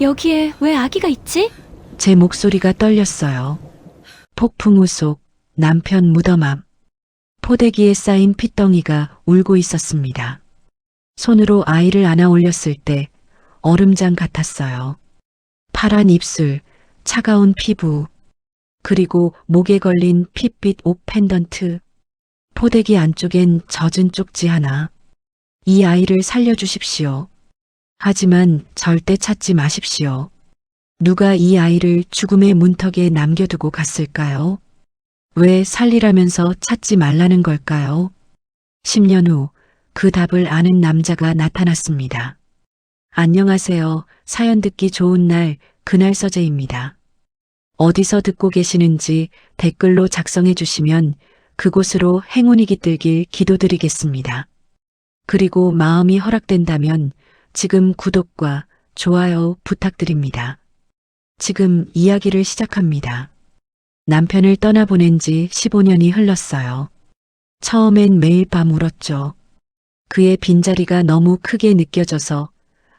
여기에 왜 아기가 있지? 제 목소리가 떨렸어요. 폭풍우 속 남편 무덤 앞. 포대기에 쌓인 핏덩이가 울고 있었습니다. 손으로 아이를 안아 올렸을 때 얼음장 같았어요. 파란 입술, 차가운 피부, 그리고 목에 걸린 핏빛 옷 펜던트. 포대기 안쪽엔 젖은 쪽지 하나. 이 아이를 살려주십시오. 하지만 절대 찾지 마십시오. 누가 이 아이를 죽음의 문턱에 남겨두고 갔을까요? 왜 살리라면서 찾지 말라는 걸까요? 10년 후 그 답을 아는 남자가 나타났습니다. 안녕하세요. 사연 듣기 좋은 날, 그날 서재입니다. 어디서 듣고 계시는지 댓글로 작성해 주시면 그곳으로 행운이 깃들길 기도드리겠습니다. 그리고 마음이 허락된다면 지금 구독과 좋아요 부탁드립니다. 지금 이야기를 시작합니다. 남편을 떠나보낸 지 15년이 흘렀어요. 처음엔 매일 밤 울었죠. 그의 빈자리가 너무 크게 느껴져서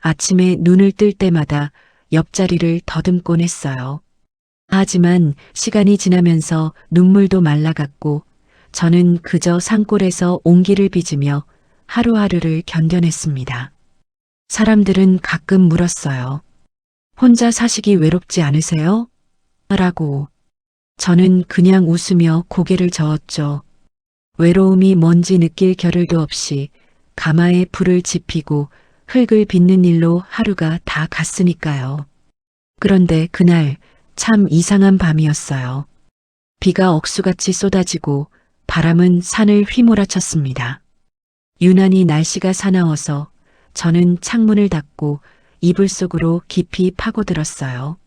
아침에 눈을 뜰 때마다 옆자리를 더듬곤 했어요. 하지만 시간이 지나면서 눈물도 말라갔고 저는 그저 산골에서 온기를 빚으며 하루하루를 견뎌냈습니다. 사람들은 가끔 물었어요. 혼자 사시기 외롭지 않으세요? 라고. 저는 그냥 웃으며 고개를 저었죠. 외로움이 뭔지 느낄 겨를도 없이 가마에 불을 지피고 흙을 빚는 일로 하루가 다 갔으니까요. 그런데 그날 참 이상한 밤이었어요. 비가 억수같이 쏟아지고 바람은 산을 휘몰아쳤습니다. 유난히 날씨가 사나워서 저는 창문을 닫고 이불 속으로 깊이 파고들었어요.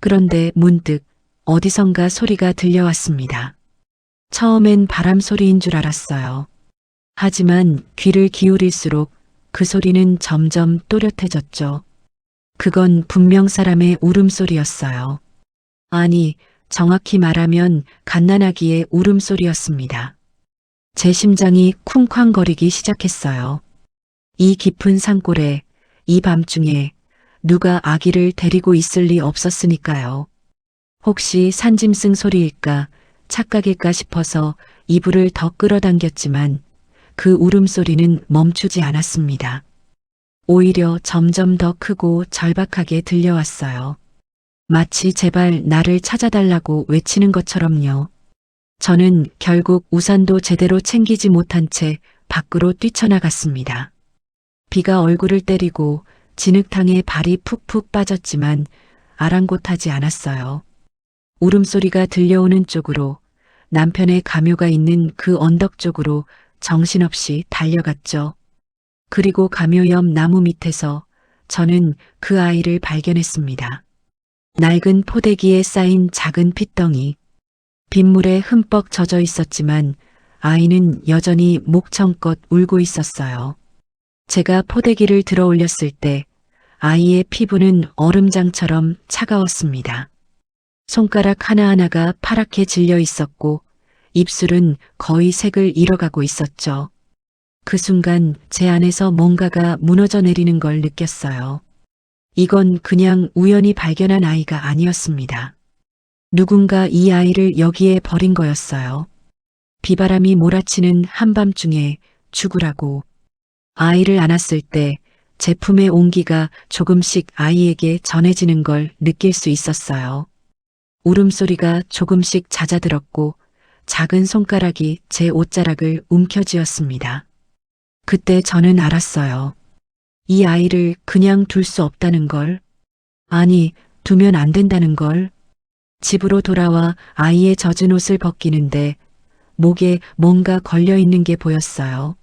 그런데 문득 어디선가 소리가 들려왔습니다. 처음엔 바람 소리인 줄 알았어요. 하지만 귀를 기울일수록 그 소리는 점점 또렷해졌죠. 그건 분명 사람의 울음소리였어요. 아니, 정확히 말하면 갓난아기의 울음소리였습니다. 제 심장이 쿵쾅거리기 시작했어요. 이 깊은 산골에, 이 밤중에 누가 아기를 데리고 있을 리 없었으니까요. 혹시 산짐승 소리일까, 착각일까 싶어서 이불을 더 끌어당겼지만 그 울음소리는 멈추지 않았습니다. 오히려 점점 더 크고 절박하게 들려왔어요. 마치 제발 나를 찾아달라고 외치는 것처럼요. 저는 결국 우산도 제대로 챙기지 못한 채 밖으로 뛰쳐나갔습니다. 비가 얼굴을 때리고 진흙탕에 발이 푹푹 빠졌지만 아랑곳하지 않았어요. 울음소리가 들려오는 쪽으로, 남편의 가묘가 있는 그 언덕 쪽으로 정신없이 달려갔죠. 그리고 가묘 옆 나무 밑에서 저는 그 아이를 발견했습니다. 낡은 포대기에 쌓인 작은 핏덩이. 빗물에 흠뻑 젖어 있었지만 아이는 여전히 목청껏 울고 있었어요. 제가 포대기를 들어 올렸을 때 아이의 피부는 얼음장처럼 차가웠습니다. 손가락 하나하나가 파랗게 질려 있었고 입술은 거의 색을 잃어가고 있었죠. 그 순간 제 안에서 뭔가가 무너져 내리는 걸 느꼈어요. 이건 그냥 우연히 발견한 아이가 아니었습니다. 누군가 이 아이를 여기에 버린 거였어요. 비바람이 몰아치는 한밤중에 죽으라고. 아이를 안았을 때 제품의 온기가 조금씩 아이에게 전해지는 걸 느낄 수 있었어요. 울음소리가 조금씩 잦아들었고 작은 손가락이 제 옷자락을 움켜쥐었습니다. 그때 저는 알았어요. 이 아이를 그냥 둘 수 없다는 걸. 아니, 두면 안 된다는 걸. 집으로 돌아와 아이의 젖은 옷을 벗기는데 목에 뭔가 걸려 있는 게 보였어요.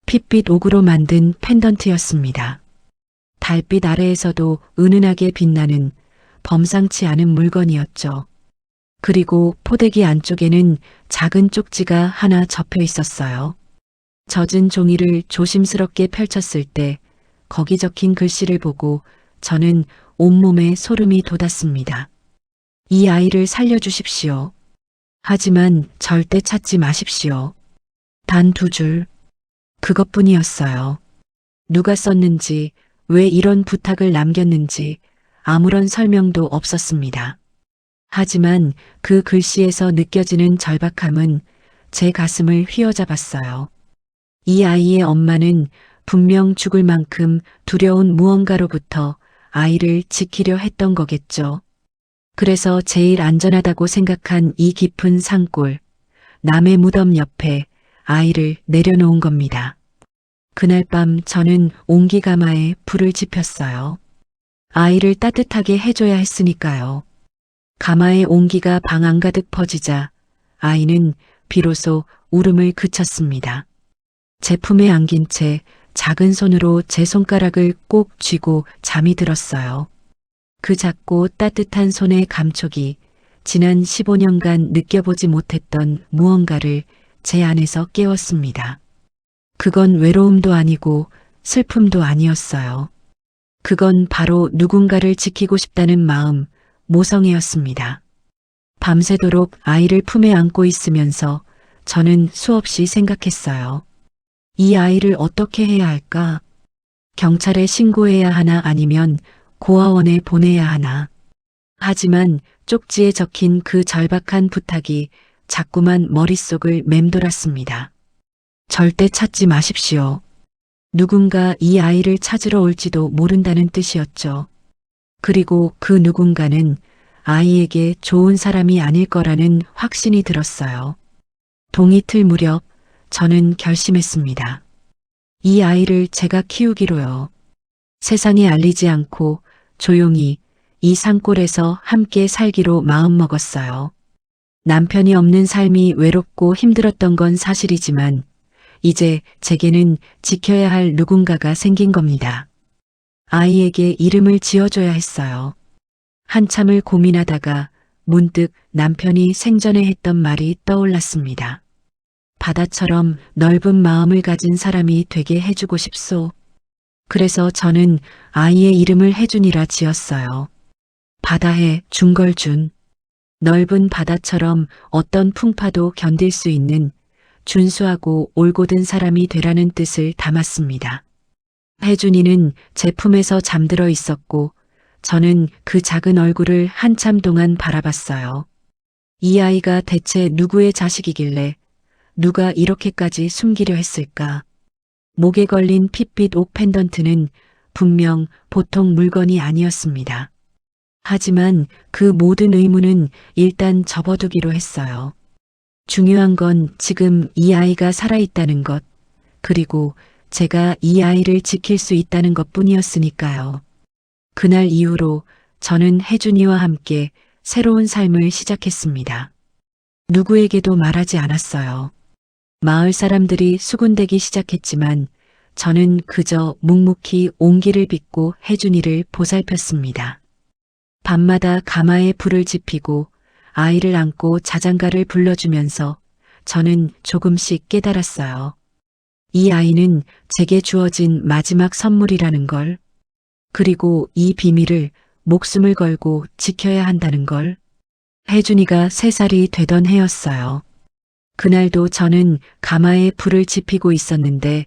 핏빛 옥으로 만든 펜던트였습니다. 달빛 아래에서도 은은하게 빛나는 범상치 않은 물건이었죠. 그리고 포대기 안쪽에는 작은 쪽지가 하나 접혀 있었어요. 젖은 종이를 조심스럽게 펼쳤을 때 거기 적힌 글씨를 보고 저는 온몸에 소름이 돋았습니다. 이 아이를 살려주십시오. 하지만 절대 찾지 마십시오. 단 2줄. 그것뿐이었어요. 누가 썼는지, 왜 이런 부탁을 남겼는지 아무런 설명도 없었습니다. 하지만 그 글씨에서 느껴지는 절박함은 제 가슴을 휘어잡았어요. 이 아이의 엄마는 분명 죽을 만큼 두려운 무언가로부터 아이를 지키려 했던 거겠죠. 그래서 제일 안전하다고 생각한 이 깊은 산골, 남의 무덤 옆에 아이를 내려놓은 겁니다. 그날 밤 저는 옹기가마에 불을 지폈어요. 아이를 따뜻하게 해줘야 했으니까요. 가마의 온기가 방 안가득 퍼지자 아이는 비로소 울음을 그쳤습니다. 제 품에 안긴 채 작은 손으로 제 손가락을 꼭 쥐고 잠이 들었어요. 그 작고 따뜻한 손의 감촉이 지난 15년간 느껴보지 못했던 무언가를 제 안에서 깨웠습니다. 그건 외로움도 아니고 슬픔도 아니었어요. 그건 바로 누군가를 지키고 싶다는 마음, 모성애였습니다. 밤새도록 아이를 품에 안고 있으면서 저는 수없이 생각했어요. 이 아이를 어떻게 해야 할까? 경찰에 신고해야 하나 아니면 고아원에 보내야 하나. 하지만 쪽지에 적힌 그 절박한 부탁이 자꾸만 머릿속을 맴돌았습니다. 절대 찾지 마십시오. 누군가 이 아이를 찾으러 올지도 모른다는 뜻이었죠. 그리고 그 누군가는 아이에게 좋은 사람이 아닐 거라는 확신이 들었어요. 동이틀 무렵 저는 결심했습니다. 이 아이를 제가 키우기로요. 세상에 알리지 않고 조용히 이 산골에서 함께 살기로 마음먹었어요. 남편이 없는 삶이 외롭고 힘들었던 건 사실이지만 이제 제게는 지켜야 할 누군가가 생긴 겁니다. 아이에게 이름을 지어줘야 했어요. 한참을 고민하다가 문득 남편이 생전에 했던 말이 떠올랐습니다. 바다처럼 넓은 마음을 가진 사람이 되게 해주고 싶소. 그래서 저는 아이의 이름을 혜준이라 지었어요. 바다해 준걸준. 넓은 바다처럼 어떤 풍파도 견딜 수 있는 준수하고 올곧은 사람이 되라는 뜻을 담았습니다. 혜준이는 제 품에서 잠들어 있었고 저는 그 작은 얼굴을 한참 동안 바라봤어요. 이 아이가 대체 누구의 자식이길래 누가 이렇게까지 숨기려 했을까? 목에 걸린 핏빛 옥 펜던트는 분명 보통 물건이 아니었습니다. 하지만 그 모든 의무는 일단 접어두기로 했어요. 중요한 건 지금 이 아이가 살아있다는 것, 그리고 제가 이 아이를 지킬 수 있다는 것 뿐이었으니까요. 그날 이후로 저는 혜준이와 함께 새로운 삶을 시작했습니다. 누구에게도 말하지 않았어요. 마을 사람들이 수군대기 시작했지만 저는 그저 묵묵히 온기를 빚고 혜준이를 보살폈습니다. 밤마다 가마에 불을 지피고 아이를 안고 자장가를 불러주면서 저는 조금씩 깨달았어요. 이 아이는 제게 주어진 마지막 선물이라는 걸, 그리고 이 비밀을 목숨을 걸고 지켜야 한다는 걸. 혜준이가 3살이 되던 해였어요. 그날도 저는 가마에 불을 지피고 있었는데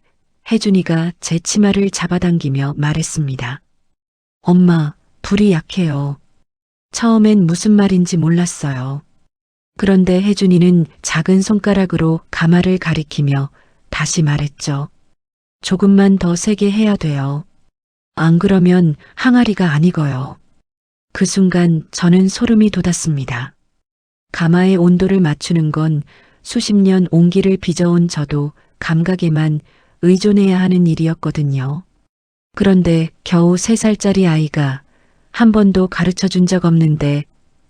혜준이가 제 치마를 잡아당기며 말했습니다. 엄마, 불이 약해요. 처음엔 무슨 말인지 몰랐어요. 그런데 혜준이는 작은 손가락으로 가마를 가리키며 다시 말했죠. 조금만 더 세게 해야 돼요. 안 그러면 항아리가 안 익어요. 그 순간 저는 소름이 돋았습니다. 가마의 온도를 맞추는 건 수십 년 온기를 빚어온 저도 감각에만 의존해야 하는 일이었거든요. 그런데 겨우 3살짜리 아이가 한 번도 가르쳐 준 적 없는데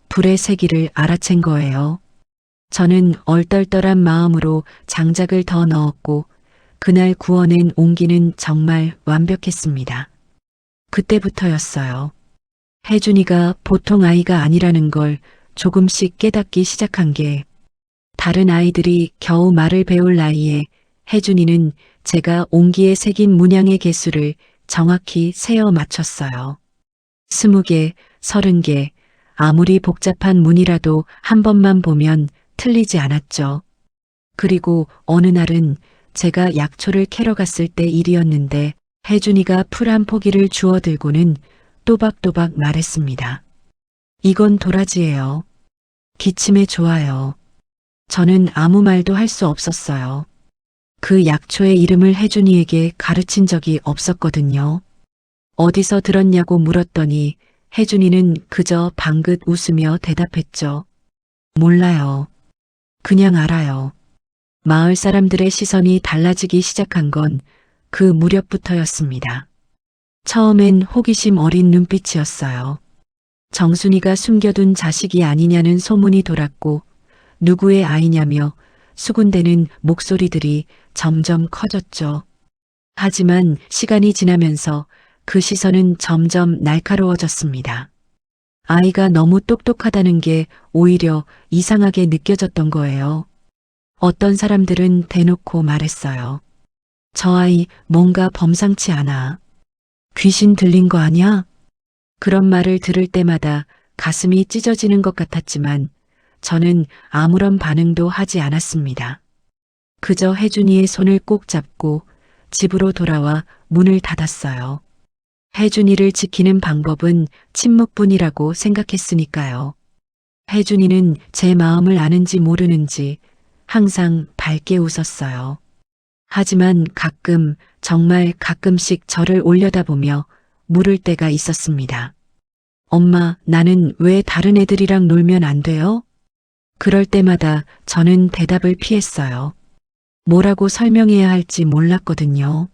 불의 세기를 알아챈 거예요. 저는 얼떨떨한 마음으로 장작을 더 넣었고 그날 구워낸 온기는 정말 완벽했습니다. 그때부터였어요. 혜준이가 보통 아이가 아니라는 걸 조금씩 깨닫기 시작한 게, 다른 아이들이 겨우 말을 배울 나이에 혜준이는 제가 온기에 새긴 문양의 개수를 정확히 세어 맞췄어요. 20개, 30개, 아무리 복잡한 문이라도 한 번만 보면 틀리지 않았죠. 그리고 어느 날은 제가 약초를 캐러 갔을 때 일이었는데 혜준이가 풀 한 포기를 주워들고는 또박또박 말했습니다. 이건 도라지예요. 기침에 좋아요. 저는 아무 말도 할 수 없었어요. 그 약초의 이름을 혜준이에게 가르친 적이 없었거든요. 어디서 들었냐고 물었더니 혜준이는 그저 방긋 웃으며 대답했죠. 몰라요. 그냥 알아요. 마을 사람들의 시선이 달라지기 시작한 건 그 무렵부터였습니다. 처음엔 호기심 어린 눈빛이었어요. 정순이가 숨겨둔 자식이 아니냐는 소문이 돌았고 누구의 아이냐며 수군대는 목소리들이 점점 커졌죠. 하지만 시간이 지나면서 그 시선은 점점 날카로워졌습니다. 아이가 너무 똑똑하다는 게 오히려 이상하게 느껴졌던 거예요. 어떤 사람들은 대놓고 말했어요. 저 아이 뭔가 범상치 않아. 귀신 들린 거 아니야? 그런 말을 들을 때마다 가슴이 찢어지는 것 같았지만 저는 아무런 반응도 하지 않았습니다. 그저 혜준이의 손을 꼭 잡고 집으로 돌아와 문을 닫았어요. 혜준이를 지키는 방법은 침묵뿐이라고 생각했으니까요. 혜준이는 제 마음을 아는지 모르는지 항상 밝게 웃었어요. 하지만 가끔, 정말 가끔씩 저를 올려다보며 물을 때가 있었습니다. 엄마, 나는 왜 다른 애들이랑 놀면 안 돼요? 그럴 때마다 저는 대답을 피했어요. 뭐라고 설명해야 할지 몰랐거든요.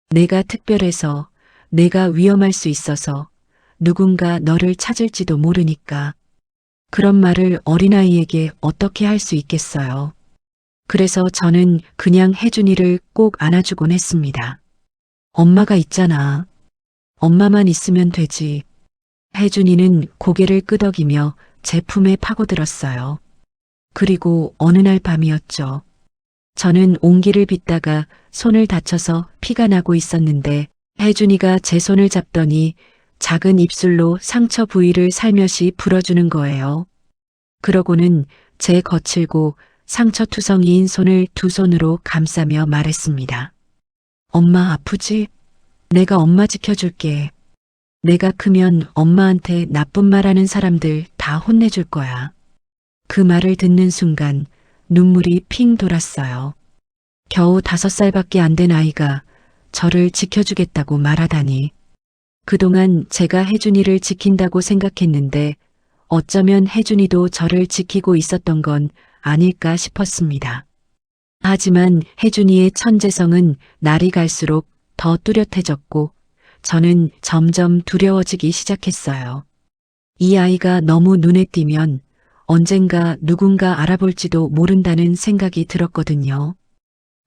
내가 특별해서, 내가 위험할 수 있어서 누군가 너를 찾을지도 모르니까. 그런 말을 어린아이에게 어떻게 할 수 있겠어요. 그래서 저는 그냥 혜준이를 꼭 안아주곤 했습니다. 엄마가 있잖아. 엄마만 있으면 되지. 혜준이는 고개를 끄덕이며 제 품에 파고들었어요. 그리고 어느 날 밤이었죠. 저는 온기를 빚다가 손을 다쳐서 피가 나고 있었는데 혜준이가 제 손을 잡더니 작은 입술로 상처 부위를 살며시 불어주는 거예요. 그러고는 제 거칠고 상처투성이인 손을 두 손으로 감싸며 말했습니다. 엄마 아프지? 내가 엄마 지켜줄게. 내가 크면 엄마한테 나쁜 말하는 사람들 다 혼내줄 거야. 그 말을 듣는 순간 눈물이 핑 돌았어요. 겨우 5살밖에 안 된 아이가 저를 지켜주겠다고 말하다니. 그동안 제가 혜준이를 지킨다고 생각했는데 어쩌면 혜준이도 저를 지키고 있었던 건 아닐까 싶었습니다. 하지만 혜준이의 천재성은 날이 갈수록 더 뚜렷해졌고 저는 점점 두려워지기 시작했어요. 이 아이가 너무 눈에 띄면 언젠가 누군가 알아볼지도 모른다는 생각이 들었거든요.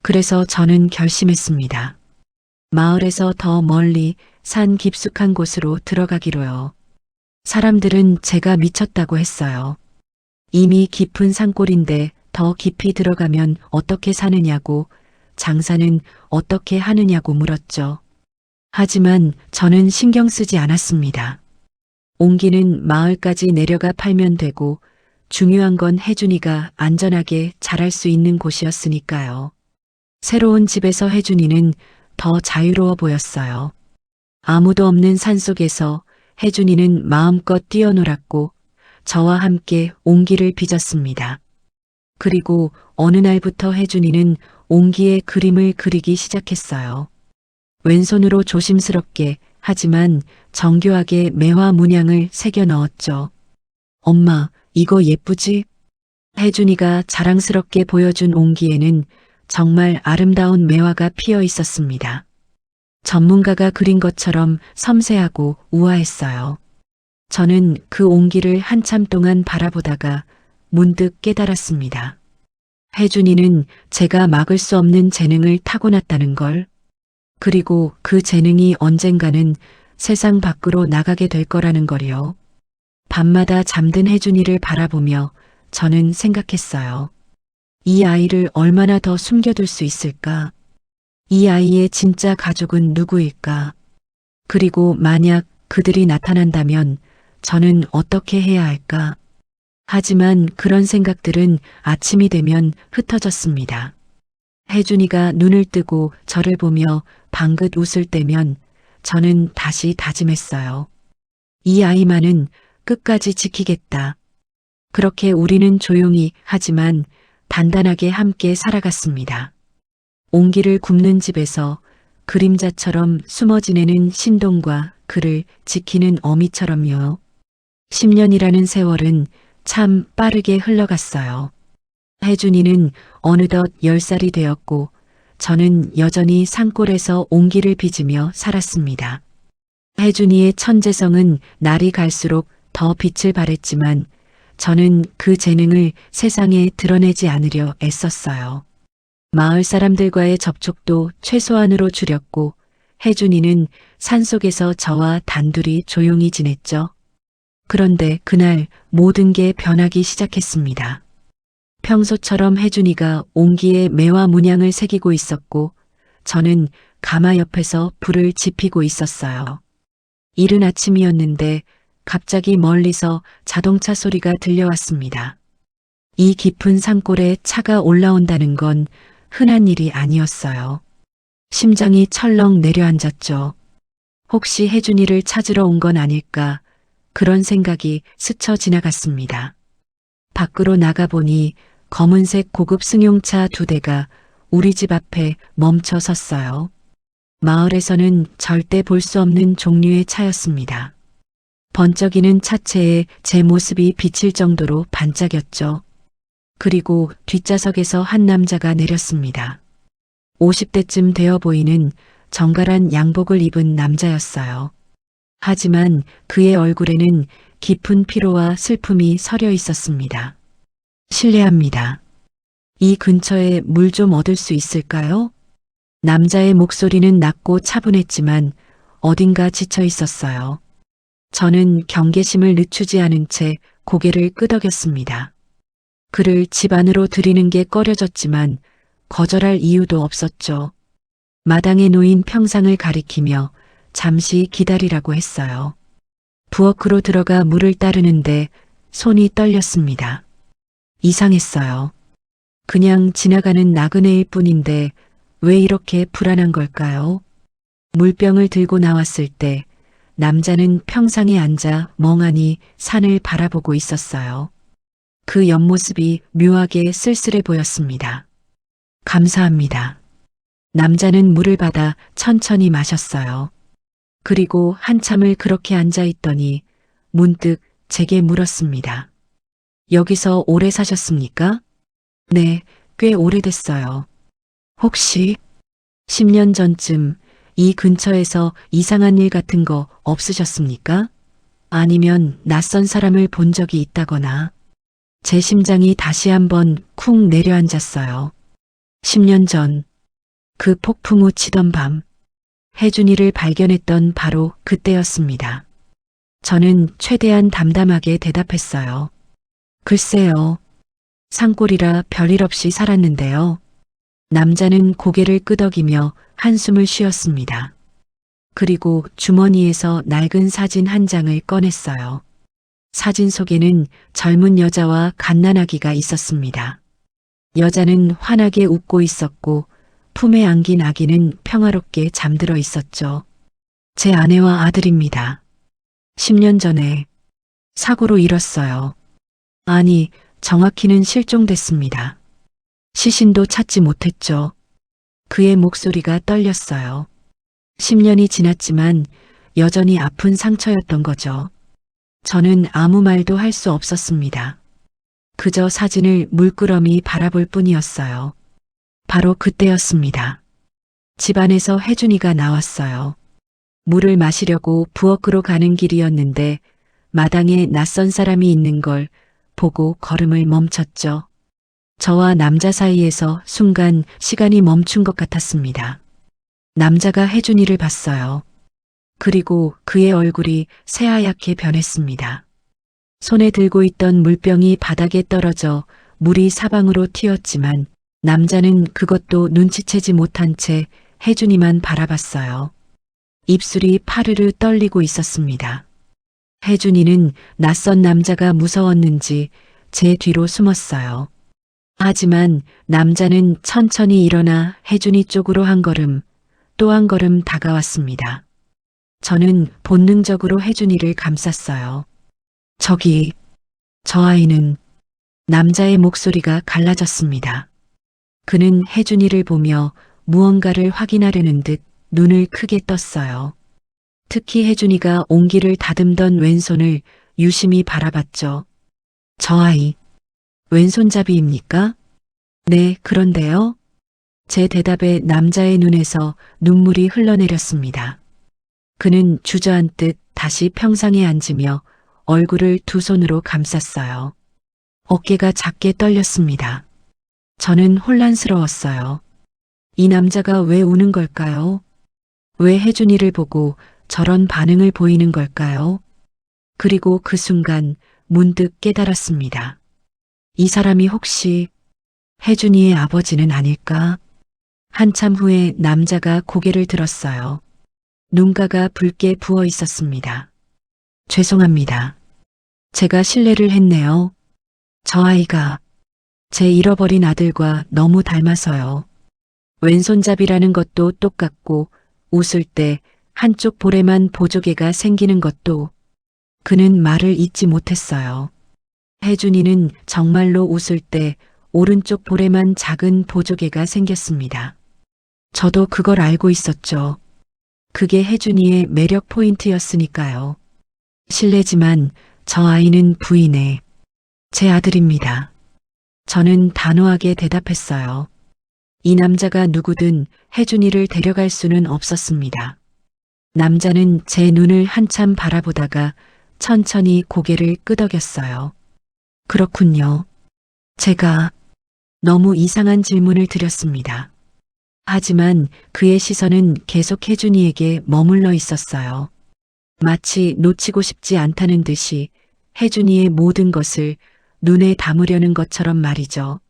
그래서 저는 결심했습니다. 마을에서 더 멀리 산 깊숙한 곳으로 들어가기로요. 사람들은 제가 미쳤다고 했어요. 이미 깊은 산골인데 더 깊이 들어가면 어떻게 사느냐고, 장사는 어떻게 하느냐고 물었죠. 하지만 저는 신경 쓰지 않았습니다. 옹기는 마을까지 내려가 팔면 되고 중요한 건 혜준이가 안전하게 자랄 수 있는 곳이었으니까요. 새로운 집에서 혜준이는 더 자유로워 보였어요. 아무도 없는 산속에서 혜준이는 마음껏 뛰어놀았고 저와 함께 옹기를 빚었습니다. 그리고 어느 날부터 혜준이는 옹기의 그림을 그리기 시작했어요. 왼손으로 조심스럽게 하지만 정교하게 매화 문양을 새겨 넣었죠. 엄마, 이거 예쁘지? 혜준이가 자랑스럽게 보여준 옹기에는 정말 아름다운 매화가 피어 있었습니다. 전문가가 그린 것처럼 섬세하고 우아했어요. 저는 그 옹기를 한참 동안 바라보다가 문득 깨달았습니다. 혜준이는 제가 막을 수 없는 재능을 타고났다는 걸, 그리고 그 재능이 언젠가는 세상 밖으로 나가게 될 거라는 걸요. 밤마다 잠든 혜준이를 바라보며 저는 생각했어요. 이 아이를 얼마나 더 숨겨둘 수 있을까? 이 아이의 진짜 가족은 누구일까? 그리고 만약 그들이 나타난다면 저는 어떻게 해야 할까? 하지만 그런 생각들은 아침이 되면 흩어졌습니다. 혜준이가 눈을 뜨고 저를 보며 방긋 웃을 때면 저는 다시 다짐했어요. 이 아이만은 끝까지 지키겠다. 그렇게 우리는 조용히 하지만 단단하게 함께 살아갔습니다. 옹기를 굽는 집에서 그림자처럼 숨어 지내는 신동과 그를 지키는 어미처럼요. 10년이라는 세월은 참 빠르게 흘러갔어요. 혜준이는 어느덧 10살이 되었고 저는 여전히 산골에서 옹기를 빚으며 살았습니다. 혜준이의 천재성은 날이 갈수록 더 빛을 발했지만 저는 그 재능을 세상에 드러내지 않으려 애썼어요. 마을 사람들과의 접촉도 최소한으로 줄였고 혜준이는 산속에서 저와 단둘이 조용히 지냈죠. 그런데 그날 모든 게 변하기 시작했습니다. 평소처럼 혜준이가 옹기에 매와 문양을 새기고 있었고 저는 가마 옆에서 불을 지피고 있었어요. 이른 아침이었는데 갑자기 멀리서 자동차 소리가 들려왔습니다. 이 깊은 산골에 차가 올라온다는 건 흔한 일이 아니었어요. 심장이 철렁 내려앉았죠. 혹시 혜준이를 찾으러 온 건 아닐까 그런 생각이 스쳐 지나갔습니다. 밖으로 나가보니 검은색 고급 승용차 2대가 우리 집 앞에 멈춰 섰어요. 마을에서는 절대 볼 수 없는 종류의 차였습니다. 번쩍이는 차체에 제 모습이 비칠 정도로 반짝였죠. 그리고 뒷좌석에서 한 남자가 내렸습니다. 50대쯤 되어 보이는 정갈한 양복을 입은 남자였어요. 하지만 그의 얼굴에는 깊은 피로와 슬픔이 서려 있었습니다. 실례합니다. 이 근처에 물 좀 얻을 수 있을까요? 남자의 목소리는 낮고 차분했지만 어딘가 지쳐 있었어요. 저는 경계심을 늦추지 않은 채 고개를 끄덕였습니다. 그를 집 안으로 들이는 게 꺼려졌지만 거절할 이유도 없었죠. 마당에 놓인 평상을 가리키며 잠시 기다리라고 했어요. 부엌으로 들어가 물을 따르는데 손이 떨렸습니다. 이상했어요. 그냥 지나가는 나그네일 뿐인데 왜 이렇게 불안한 걸까요? 물병을 들고 나왔을 때 남자는 평상에 앉아 멍하니 산을 바라보고 있었어요. 그 옆모습이 묘하게 쓸쓸해 보였습니다. 감사합니다. 남자는 물을 받아 천천히 마셨어요. 그리고 한참을 그렇게 앉아 있더니 문득 제게 물었습니다. 여기서 오래 사셨습니까? 네, 꽤 오래됐어요. 혹시 10년 전쯤 이 근처에서 이상한 일 같은 거 없으셨습니까? 아니면 낯선 사람을 본 적이 있다거나. 제 심장이 다시 한번 쿵 내려앉았어요. 10년 전, 그 폭풍 우 치던 밤, 혜준이를 발견했던 바로 그때였습니다. 저는 최대한 담담하게 대답했어요. 글쎄요. 산골이라 별일 없이 살았는데요. 남자는 고개를 끄덕이며 한숨을 쉬었습니다. 그리고 주머니에서 낡은 사진 한 장을 꺼냈어요. 사진 속에는 젊은 여자와 갓난아기가 있었습니다. 여자는 환하게 웃고 있었고 품에 안긴 아기는 평화롭게 잠들어 있었죠. 제 아내와 아들입니다. 10년 전에 사고로 잃었어요. 아니, 정확히는 실종됐습니다. 시신도 찾지 못했죠. 그의 목소리가 떨렸어요. 10년이 지났지만 여전히 아픈 상처였던 거죠. 저는 아무 말도 할 수 없었습니다. 그저 사진을 물끄러미 바라볼 뿐이었어요. 바로 그때였습니다. 집안에서 혜준이가 나왔어요. 물을 마시려고 부엌으로 가는 길이었는데 마당에 낯선 사람이 있는 걸 보고 걸음을 멈췄죠. 저와 남자 사이에서 순간 시간이 멈춘 것 같았습니다. 남자가 혜준이를 봤어요. 그리고 그의 얼굴이 새하얗게 변했습니다. 손에 들고 있던 물병이 바닥에 떨어져 물이 사방으로 튀었지만 남자는 그것도 눈치채지 못한 채 혜준이만 바라봤어요. 입술이 파르르 떨리고 있었습니다. 혜준이는 낯선 남자가 무서웠는지 제 뒤로 숨었어요. 하지만 남자는 천천히 일어나 혜준이 쪽으로 한 걸음, 또 한 걸음 다가왔습니다. 저는 본능적으로 혜준이를 감쌌어요. 저기, 저 아이는 남자의 목소리가 갈라졌습니다. 그는 혜준이를 보며 무언가를 확인하려는 듯 눈을 크게 떴어요. 특히 혜준이가 옹기를 다듬던 왼손을 유심히 바라봤죠. 저 아이, 왼손잡이입니까? 네, 그런데요. 제 대답에 남자의 눈에서 눈물이 흘러내렸습니다. 그는 주저앉듯 다시 평상에 앉으며 얼굴을 두 손으로 감쌌어요. 어깨가 작게 떨렸습니다. 저는 혼란스러웠어요. 이 남자가 왜 우는 걸까요? 왜 혜준이를 보고 저런 반응을 보이는 걸까요? 그리고 그 순간 문득 깨달았습니다. 이 사람이 혹시 혜준이의 아버지는 아닐까? 한참 후에 남자가 고개를 들었어요. 눈가가 붉게 부어 있었습니다. 죄송합니다. 제가 실례를 했네요. 저 아이가 제 잃어버린 아들과 너무 닮아서요. 왼손잡이라는 것도 똑같고 웃을 때 한쪽 볼에만 보조개가 생기는 것도. 그는 말을 잇지 못했어요. 혜준이는 정말로 웃을 때 오른쪽 볼에만 작은 보조개가 생겼습니다. 저도 그걸 알고 있었죠. 그게 혜준이의 매력 포인트였으니까요. 실례지만 저 아이는 부인의 제 아들입니다. 저는 단호하게 대답했어요. 이 남자가 누구든 혜준이를 데려갈 수는 없었습니다. 남자는 제 눈을 한참 바라보다가 천천히 고개를 끄덕였어요. 그렇군요. 제가 너무 이상한 질문을 드렸습니다. 하지만 그의 시선은 계속 혜준이에게 머물러 있었어요. 마치 놓치고 싶지 않다는 듯이 혜준이의 모든 것을 눈에 담으려는 것처럼 말이죠.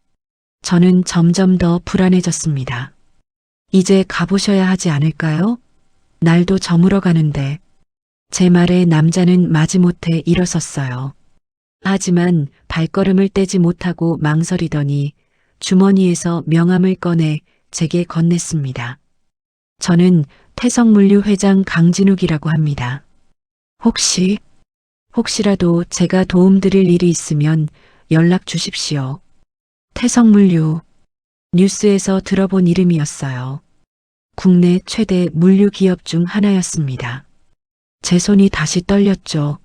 저는 점점 더 불안해졌습니다. 이제 가보셔야 하지 않을까요? 날도 저물어 가는데. 제 말에 남자는 마지못해 일어섰어요. 하지만 발걸음을 떼지 못하고 망설이더니 주머니에서 명함을 꺼내 제게 건넸습니다. 저는 태성물류 회장 강진욱이라고 합니다. 혹시라도 제가 도움드릴 일이 있으면 연락 주십시오. 태성물류, 뉴스에서 들어본 이름이었어요. 국내 최대 물류 기업 중 하나였습니다. 제 손이 다시 떨렸죠.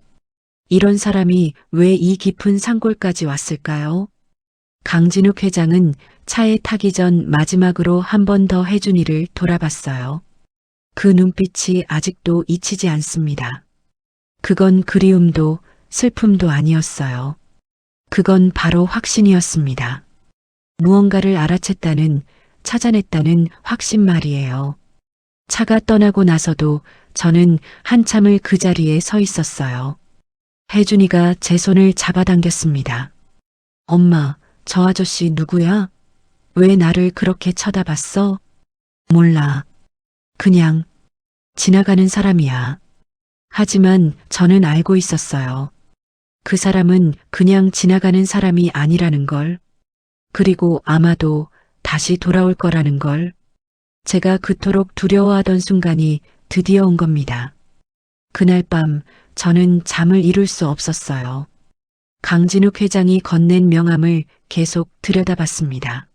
이런 사람이 왜 이 깊은 산골까지 왔을까요? 강진욱 회장은 차에 타기 전 마지막으로 한 번 더 혜준이를 돌아봤어요. 그 눈빛이 아직도 잊히지 않습니다. 그건 그리움도 슬픔도 아니었어요. 그건 바로 확신이었습니다. 무언가를 알아챘다는, 찾아냈다는 확신 말이에요. 차가 떠나고 나서도 저는 한참을 그 자리에 서 있었어요. 혜준이가 제 손을 잡아당겼습니다. 엄마, 저 아저씨 누구야? 왜 나를 그렇게 쳐다봤어? 몰라. 그냥 지나가는 사람이야. 하지만 저는 알고 있었어요. 그 사람은 그냥 지나가는 사람이 아니라는 걸. 그리고 아마도 다시 돌아올 거라는 걸. 제가 그토록 두려워하던 순간이 드디어 온 겁니다. 그날 밤 저는 잠을 이룰 수 없었어요. 강진욱 회장이 건넨 명함을 계속 들여다봤습니다.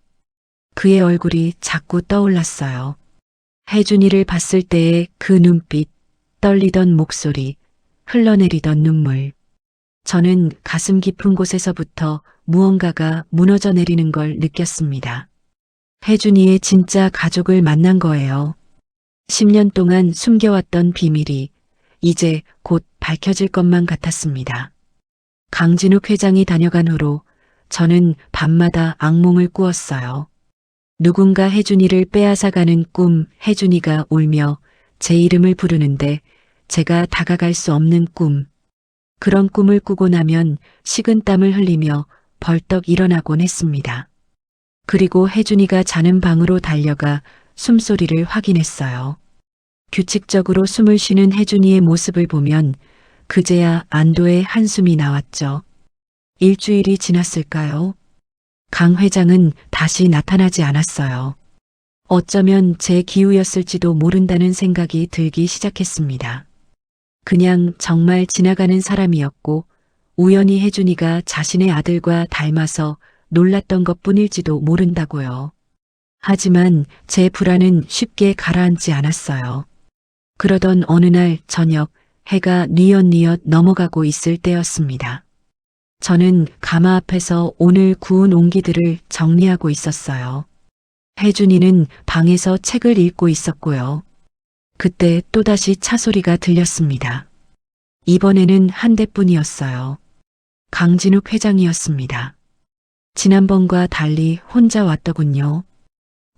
그의 얼굴이 자꾸 떠올랐어요. 혜준이를 봤을 때의 그 눈빛, 떨리던 목소리, 흘러내리던 눈물. 저는 가슴 깊은 곳에서부터 무언가가 무너져 내리는 걸 느꼈습니다. 혜준이의 진짜 가족을 만난 거예요. 10년 동안 숨겨왔던 비밀이 이제 곧 밝혀질 것만 같았습니다. 강진욱 회장이 다녀간 후로 저는 밤마다 악몽을 꾸었어요. 누군가 혜준이를 빼앗아가는 꿈, 혜준이가 울며 제 이름을 부르는데 제가 다가갈 수 없는 꿈. 그런 꿈을 꾸고 나면 식은땀을 흘리며 벌떡 일어나곤 했습니다. 그리고 혜준이가 자는 방으로 달려가 숨소리를 확인했어요. 규칙적으로 숨을 쉬는 혜준이의 모습을 보면 그제야 안도의 한숨이 나왔죠. 일주일이 지났을까요? 강 회장은 다시 나타나지 않았어요. 어쩌면 제 기우였을지도 모른다는 생각이 들기 시작했습니다. 그냥 정말 지나가는 사람이었고 우연히 혜준이가 자신의 아들과 닮아서 놀랐던 것뿐일지도 모른다고요. 하지만 제 불안은 쉽게 가라앉지 않았어요. 그러던 어느 날 저녁 해가 뉘엿뉘엿 넘어가고 있을 때였습니다. 저는 가마 앞에서 오늘 구운 옹기들을 정리하고 있었어요. 혜준이는 방에서 책을 읽고 있었고요. 그때 또다시 차 소리가 들렸습니다. 이번에는 한 대뿐이었어요. 강진욱 회장이었습니다. 지난번과 달리 혼자 왔더군요.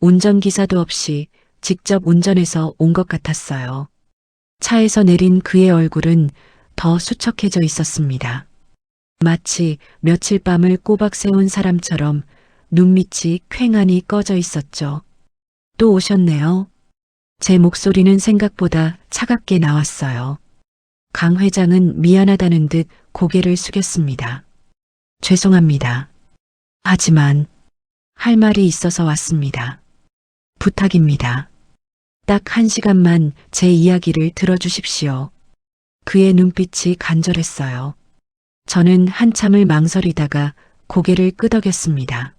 운전기사도 없이 직접 운전해서 온 것 같았어요. 차에서 내린 그의 얼굴은 더 수척해져 있었습니다. 마치 며칠 밤을 꼬박 세운 사람처럼 눈밑이 퀭하니 꺼져 있었죠. 또 오셨네요. 제 목소리는 생각보다 차갑게 나왔어요. 강 회장은 미안하다는 듯 고개를 숙였습니다. 죄송합니다. 하지만 할 말이 있어서 왔습니다. 부탁입니다. 딱 1시간만 제 이야기를 들어주십시오. 그의 눈빛이 간절했어요. 저는 한참을 망설이다가 고개를 끄덕였습니다.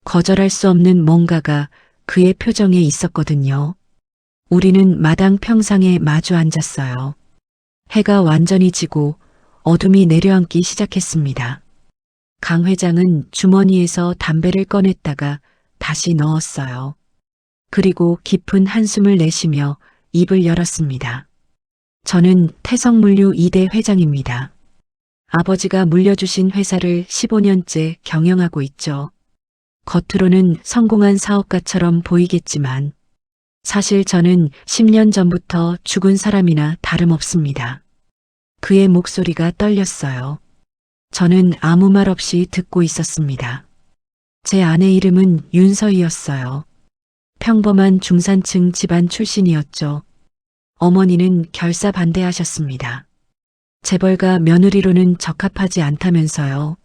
거절할 수 없는 뭔가가 그의 표정에 있었거든요. 우리는 마당 평상에 마주 앉았어요. 해가 완전히 지고 어둠이 내려앉기 시작했습니다. 강 회장은 주머니에서 담배를 꺼냈다가 다시 넣었어요. 그리고 깊은 한숨을 내쉬며 입을 열었습니다. 저는 태성물류 2대 회장입니다. 아버지가 물려주신 회사를 15년째 경영하고 있죠. 겉으로는 성공한 사업가처럼 보이겠지만 사실 저는 10년 전부터 죽은 사람이나 다름없습니다. 그의 목소리가 떨렸어요. 저는 아무 말 없이 듣고 있었습니다. 제 아내 이름은 윤서희였어요. 평범한 중산층 집안 출신이었죠. 어머니는 결사 반대하셨습니다. 재벌가 며느리로는 적합하지 않다면서요.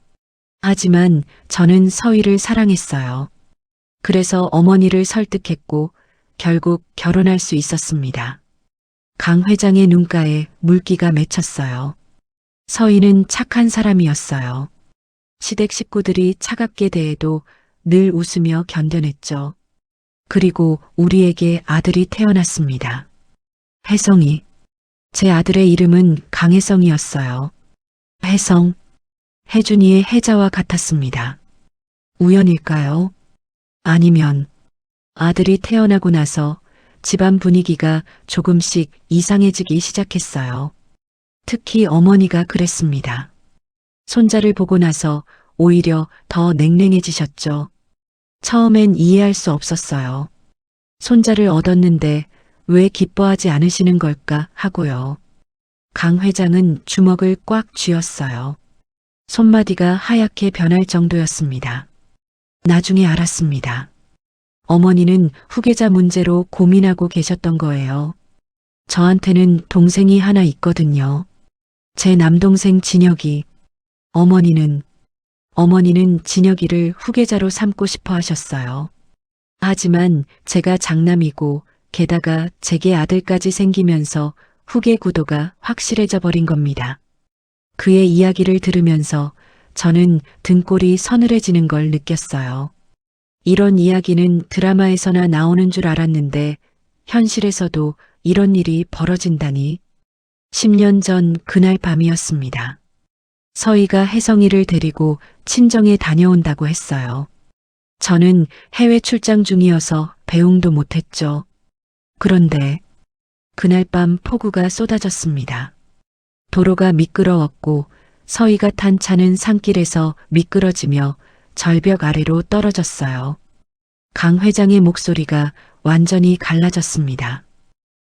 하지만 저는 서희를 사랑했어요. 그래서 어머니를 설득했고 결국 결혼할 수 있었습니다. 강 회장의 눈가에 물기가 맺혔어요. 서희는 착한 사람이었어요. 시댁 식구들이 차갑게 대해도 늘 웃으며 견뎌냈죠. 그리고 우리에게 아들이 태어났습니다. 혜성이. 제 아들의 이름은 강혜성이었어요. 혜성. 혜준이의 혜자와 같았습니다. 우연일까요? 아니면 아들이 태어나고 나서 집안 분위기가 조금씩 이상해지기 시작했어요. 특히 어머니가 그랬습니다. 손자를 보고 나서 오히려 더 냉랭해지셨죠. 처음엔 이해할 수 없었어요. 손자를 얻었는데 왜 기뻐하지 않으시는 걸까 하고요. 강 회장은 주먹을 꽉 쥐었어요. 손마디가 하얗게 변할 정도였습니다. 나중에 알았습니다. 어머니는 후계자 문제로 고민하고 계셨던 거예요. 저한테는 동생이 하나 있거든요. 제 남동생 진혁이. 어머니는 진혁이를 후계자로 삼고 싶어 하셨어요. 하지만 제가 장남이고 게다가 제게 아들까지 생기면서 후계 구도가 확실해져 버린 겁니다. 그의 이야기를 들으면서 저는 등골이 서늘해지는 걸 느꼈어요. 이런 이야기는 드라마에서나 나오는 줄 알았는데 현실에서도 이런 일이 벌어진다니. 10년 전 그날 밤이었습니다. 서희가 혜성이를 데리고 친정에 다녀온다고 했어요. 저는 해외 출장 중이어서 배웅도 못했죠. 그런데 그날 밤 폭우가 쏟아졌습니다. 도로가 미끄러웠고 서희가 탄 차는 산길에서 미끄러지며 절벽 아래로 떨어졌어요. 강 회장의 목소리가 완전히 갈라졌습니다.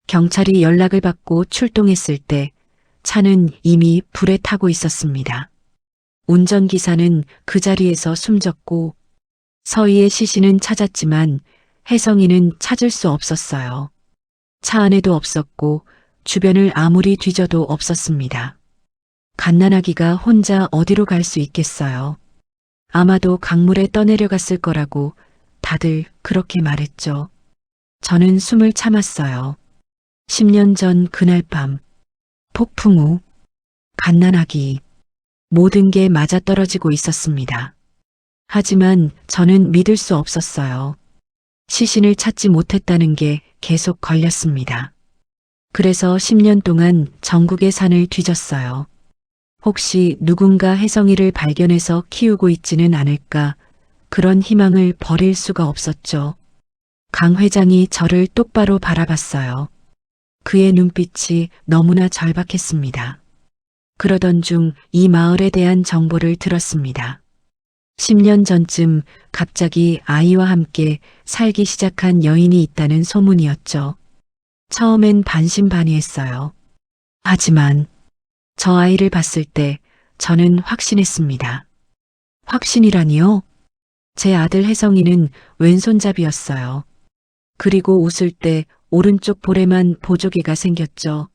경찰이 연락을 받고 출동했을 때 차는 이미 불에 타고 있었습니다. 운전기사는 그 자리에서 숨졌고 서희의 시신은 찾았지만 혜성이는 찾을 수 없었어요. 차 안에도 없었고 주변을 아무리 뒤져도 없었습니다. 갓난아기가 혼자 어디로 갈 수 있겠어요. 아마도 강물에 떠내려갔을 거라고 다들 그렇게 말했죠. 저는 숨을 참았어요. 10년 전 그날 밤 폭풍 우, 갓난아기, 모든 게 맞아떨어지고 있었습니다. 하지만 저는 믿을 수 없었어요. 시신을 찾지 못했다는 게 계속 걸렸습니다. 그래서 10년 동안 전국의 산을 뒤졌어요. 혹시 누군가 혜성이를 발견해서 키우고 있지는 않을까, 그런 희망을 버릴 수가 없었죠. 강 회장이 저를 똑바로 바라봤어요. 그의 눈빛이 너무나 절박했습니다. 그러던 중 이 마을에 대한 정보를 들었습니다. 10년 전쯤 갑자기 아이와 함께 살기 시작한 여인이 있다는 소문이었죠. 처음엔 반신반의했어요. 하지만 저 아이를 봤을 때 저는 확신했습니다. 확신이라니요? 제 아들 혜성이는 왼손잡이였어요. 그리고 웃을 때 오른쪽 볼에만 보조개가 생겼죠.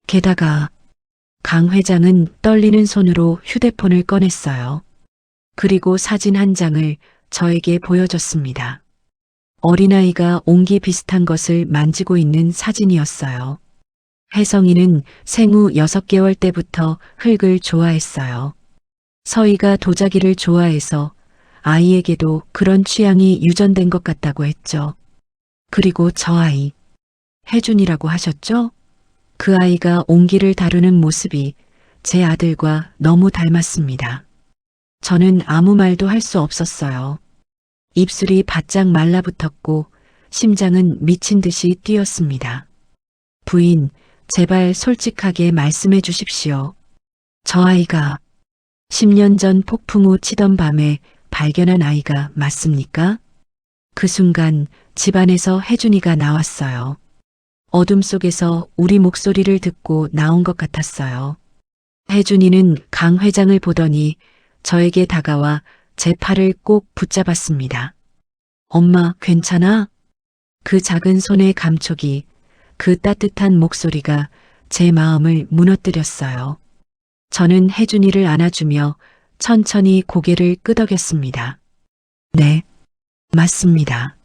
게다가 강 회장은 떨리는 손으로 휴대폰을 꺼냈어요. 그리고 사진 한 장을 저에게 보여줬습니다. 어린아이가 옹기 비슷한 것을 만지고 있는 사진이었어요. 혜성이는 생후 6개월 때부터 흙을 좋아했어요. 서희가 도자기를 좋아해서 아이에게도 그런 취향이 유전된 것 같다고 했죠. 그리고 저 아이, 혜준이라고 하셨죠? 그 아이가 옹기를 다루는 모습이 제 아들과 너무 닮았습니다. 저는 아무 말도 할 수 없었어요. 입술이 바짝 말라붙었고 심장은 미친 듯이 뛰었습니다. 부인, 제발 솔직하게 말씀해 주십시오. 저 아이가 10년 전 폭풍 후 치던 밤에 발견한 아이가 맞습니까? 그 순간 집안에서 혜준이가 나왔어요. 어둠 속에서 우리 목소리를 듣고 나온 것 같았어요. 혜준이는 강 회장을 보더니 저에게 다가와 제 팔을 꼭 붙잡았습니다. 엄마, 괜찮아? 그 작은 손의 감촉이, 그 따뜻한 목소리가 제 마음을 무너뜨렸어요. 저는 혜준이를 안아주며 천천히 고개를 끄덕였습니다. 네, 맞습니다.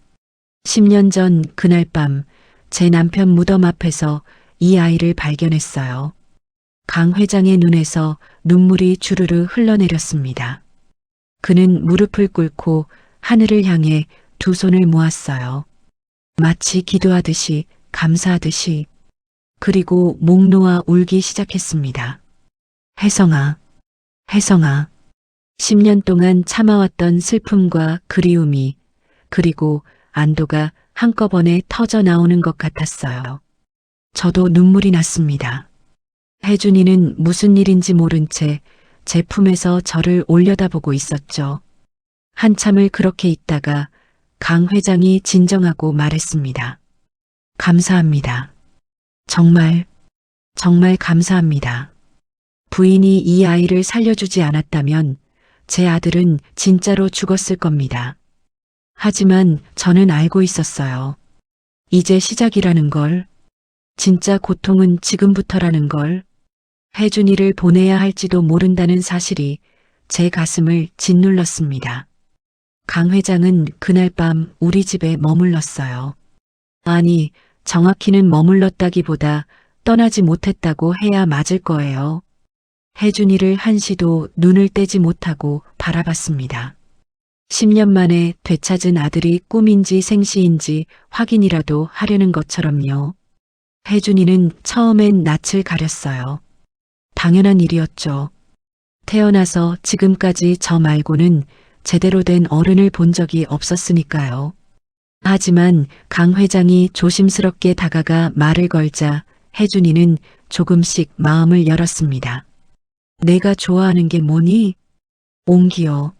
10년 전 그날 밤 제 남편 무덤 앞에서 이 아이를 발견했어요. 강 회장의 눈에서 눈물이 주르르 흘러내렸습니다. 그는 무릎을 꿇고 하늘을 향해 두 손을 모았어요. 마치 기도하듯이, 감사하듯이. 그리고 목 놓아 울기 시작했습니다. 혜성아, 혜성아. 10년 동안 참아왔던 슬픔과 그리움이, 그리고 안도가 한꺼번에 터져 나오는 것 같았어요. 저도 눈물이 났습니다. 혜준이는 무슨 일인지 모른 채 제 품에서 저를 올려다보고 있었죠. 한참을 그렇게 있다가 강 회장이 진정하고 말했습니다. 감사합니다. 정말, 정말 감사합니다. 부인이 이 아이를 살려주지 않았다면 제 아들은 진짜로 죽었을 겁니다. 하지만 저는 알고 있었어요. 이제 시작이라는 걸, 진짜 고통은 지금부터라는 걸, 혜준이를 보내야 할지도 모른다는 사실이 제 가슴을 짓눌렀습니다. 강 회장은 그날 밤 우리 집에 머물렀어요. 아니, 정확히는 머물렀다기보다 떠나지 못했다고 해야 맞을 거예요. 혜준이를 한시도 눈을 떼지 못하고 바라봤습니다. 10년 만에 되찾은 아들이 꿈인지 생시인지 확인이라도 하려는 것처럼요. 혜준이는 처음엔 낯을 가렸어요. 당연한 일이었죠. 태어나서 지금까지 저 말고는 제대로 된 어른을 본 적이 없었으니까요. 하지만 강 회장이 조심스럽게 다가가 말을 걸자 혜준이는 조금씩 마음을 열었습니다. 내가 좋아하는 게 뭐니? 옹기요.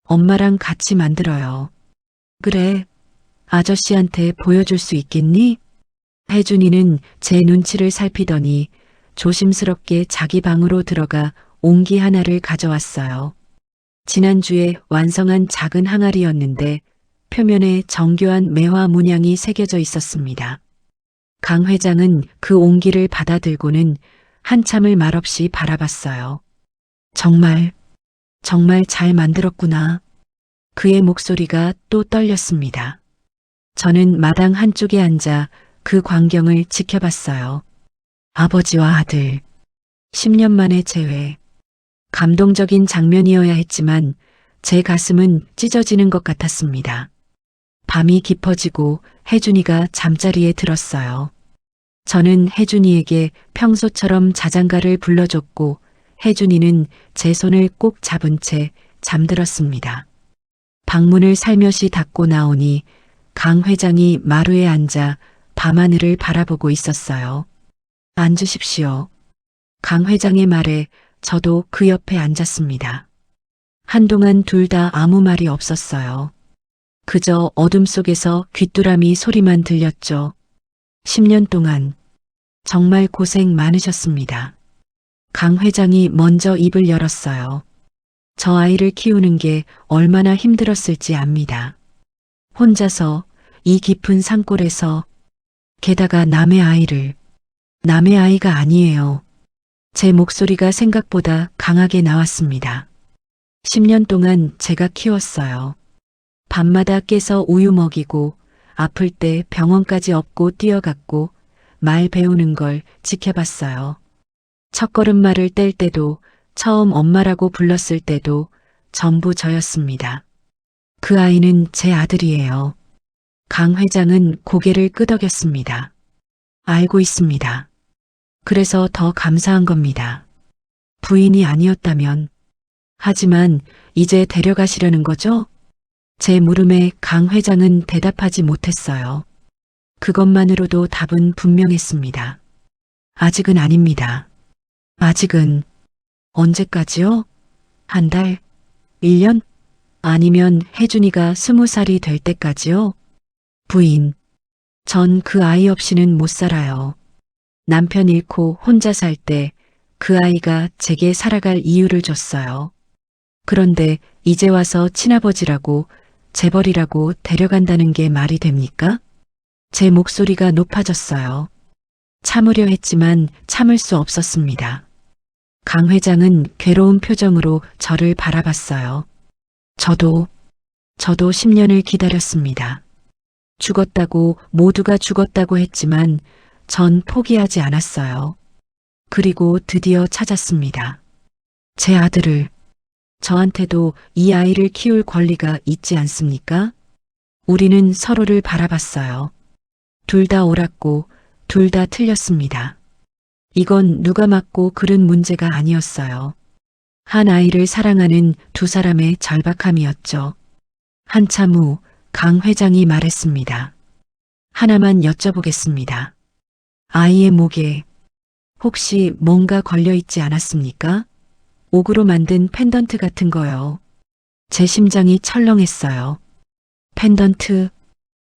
엄마랑 같이 만들어요. 그래. 아저씨한테 보여줄 수 있겠니? 혜준이는 제 눈치를 살피더니 조심스럽게 자기 방으로 들어가 옹기 하나를 가져왔어요. 지난주에 완성한 작은 항아리였는데 표면에 정교한 매화 문양이 새겨져 있었습니다. 강 회장은 그 옹기를 받아들고는 한참을 말없이 바라봤어요. 정말 잘 만들었구나. 그의 목소리가 또 떨렸습니다. 저는 마당 한쪽에 앉아 그 광경을 지켜봤어요. 아버지와 아들. 10년 만에 재회. 감동적인 장면이어야 했지만 제 가슴은 찢어지는 것 같았습니다. 밤이 깊어지고 혜준이가 잠자리에 들었어요. 저는 혜준이에게 평소처럼 자장가를 불러줬고 혜준이는 제 손을 꼭 잡은 채 잠들었습니다. 방문을 살며시 닫고 나오니 강 회장이 마루에 앉아 밤하늘을 바라보고 있었어요. 앉으십시오. 강 회장의 말에 저도 그 옆에 앉았습니다. 한동안 둘 다 아무 말이 없었어요. 그저 어둠 속에서 귀뚜라미 소리만 들렸죠. 10년 동안 정말 고생 많으셨습니다. 강 회장이 먼저 입을 열었어요. 저 아이를 키우는 게 얼마나 힘들었을지 압니다. 혼자서 이 깊은 산골에서 게다가 남의 아이가 아니에요. 제 목소리가 생각보다 강하게 나왔습니다. 10년 동안 제가 키웠어요. 밤마다 깨서 우유 먹이고 아플 때 병원까지 업고 뛰어갔고 말 배우는 걸 지켜봤어요. 첫걸음말을 뗄 때도 처음 엄마라고 불렀을 때도 전부 저였습니다. 그 아이는 제 아들이에요. 강 회장은 고개를 끄덕였습니다. 알고 있습니다. 그래서 더 감사한 겁니다. 부인이 아니었다면. 하지만 이제 데려가시려는 거죠? 제 물음에 강 회장은 대답하지 못했어요. 그것만으로도 답은 분명했습니다. 아직은 아닙니다. 아직은 언제까지요? 한 달? 1년? 아니면 혜준이가 20살이 될 때까지요? 부인, 전 그 아이 없이는 못 살아요. 남편 잃고 혼자 살 때 그 아이가 제게 살아갈 이유를 줬어요. 그런데 이제 와서 친아버지라고 재벌이라고 데려간다는 게 말이 됩니까? 제 목소리가 높아졌어요. 참으려 했지만 참을 수 없었습니다. 강 회장은 괴로운 표정으로 저를 바라봤어요. 저도 10년을 기다렸습니다. 죽었다고 모두가 죽었다고 했지만 전 포기하지 않았어요. 그리고 드디어 찾았습니다. 제 아들을. 저한테도 이 아이를 키울 권리가 있지 않습니까? 우리는 서로를 바라봤어요. 둘 다 옳았고 둘 다 틀렸습니다. 이건 누가 맞고 그른 문제가 아니었어요. 한 아이를 사랑하는 두 사람의 절박함이었죠. 한참 후 강 회장이 말했습니다. 하나만 여쭤보겠습니다. 아이의 목에 혹시 뭔가 걸려있지 않았습니까? 옥으로 만든 펜던트 같은 거요. 제 심장이 철렁했어요. 펜던트,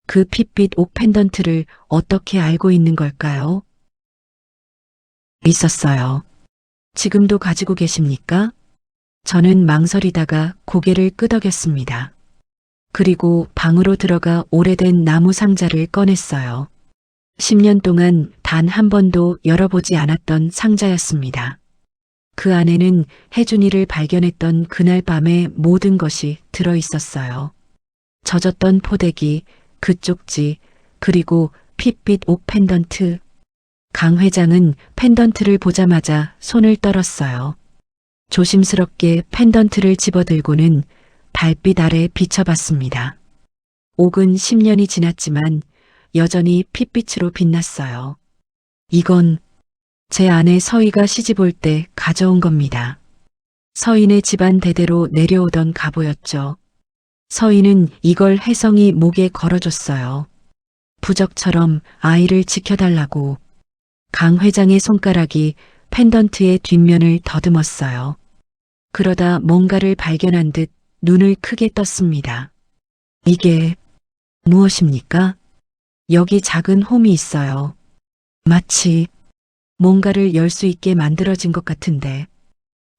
그 핏빛 옥 펜던트를 어떻게 알고 있는 걸까요? 있었어요. 지금도 가지고 계십니까? 저는 망설이다가 고개를 끄덕였습니다. 그리고 방으로 들어가 오래된 나무 상자를 꺼냈어요. 10년 동안 단 한 번도 열어보지 않았던 상자였습니다. 그 안에는 혜준이를 발견했던 그날 밤의 모든 것이 들어 있었어요. 젖었던 포대기, 그 쪽지, 그리고 핏빛 옥 펜던트. 강 회장은 펜던트를 보자마자 손을 떨었어요. 조심스럽게 펜던트를 집어들고는 달빛 아래 비춰봤습니다. 옥은 10년이 지났지만 여전히 핏빛으로 빛났어요. 이건 제 아내 서희가 시집 올 때 가져온 겁니다. 서희네 집안 대대로 내려오던 갑오였죠. 서희는 이걸 혜성이 목에 걸어줬어요. 부적처럼 아이를 지켜달라고. 강 회장의 손가락이 펜던트의 뒷면을 더듬었어요. 그러다 뭔가를 발견한 듯 눈을 크게 떴습니다. 이게 무엇입니까? 여기 작은 홈이 있어요. 마치 뭔가를 열 수 있게 만들어진 것 같은데.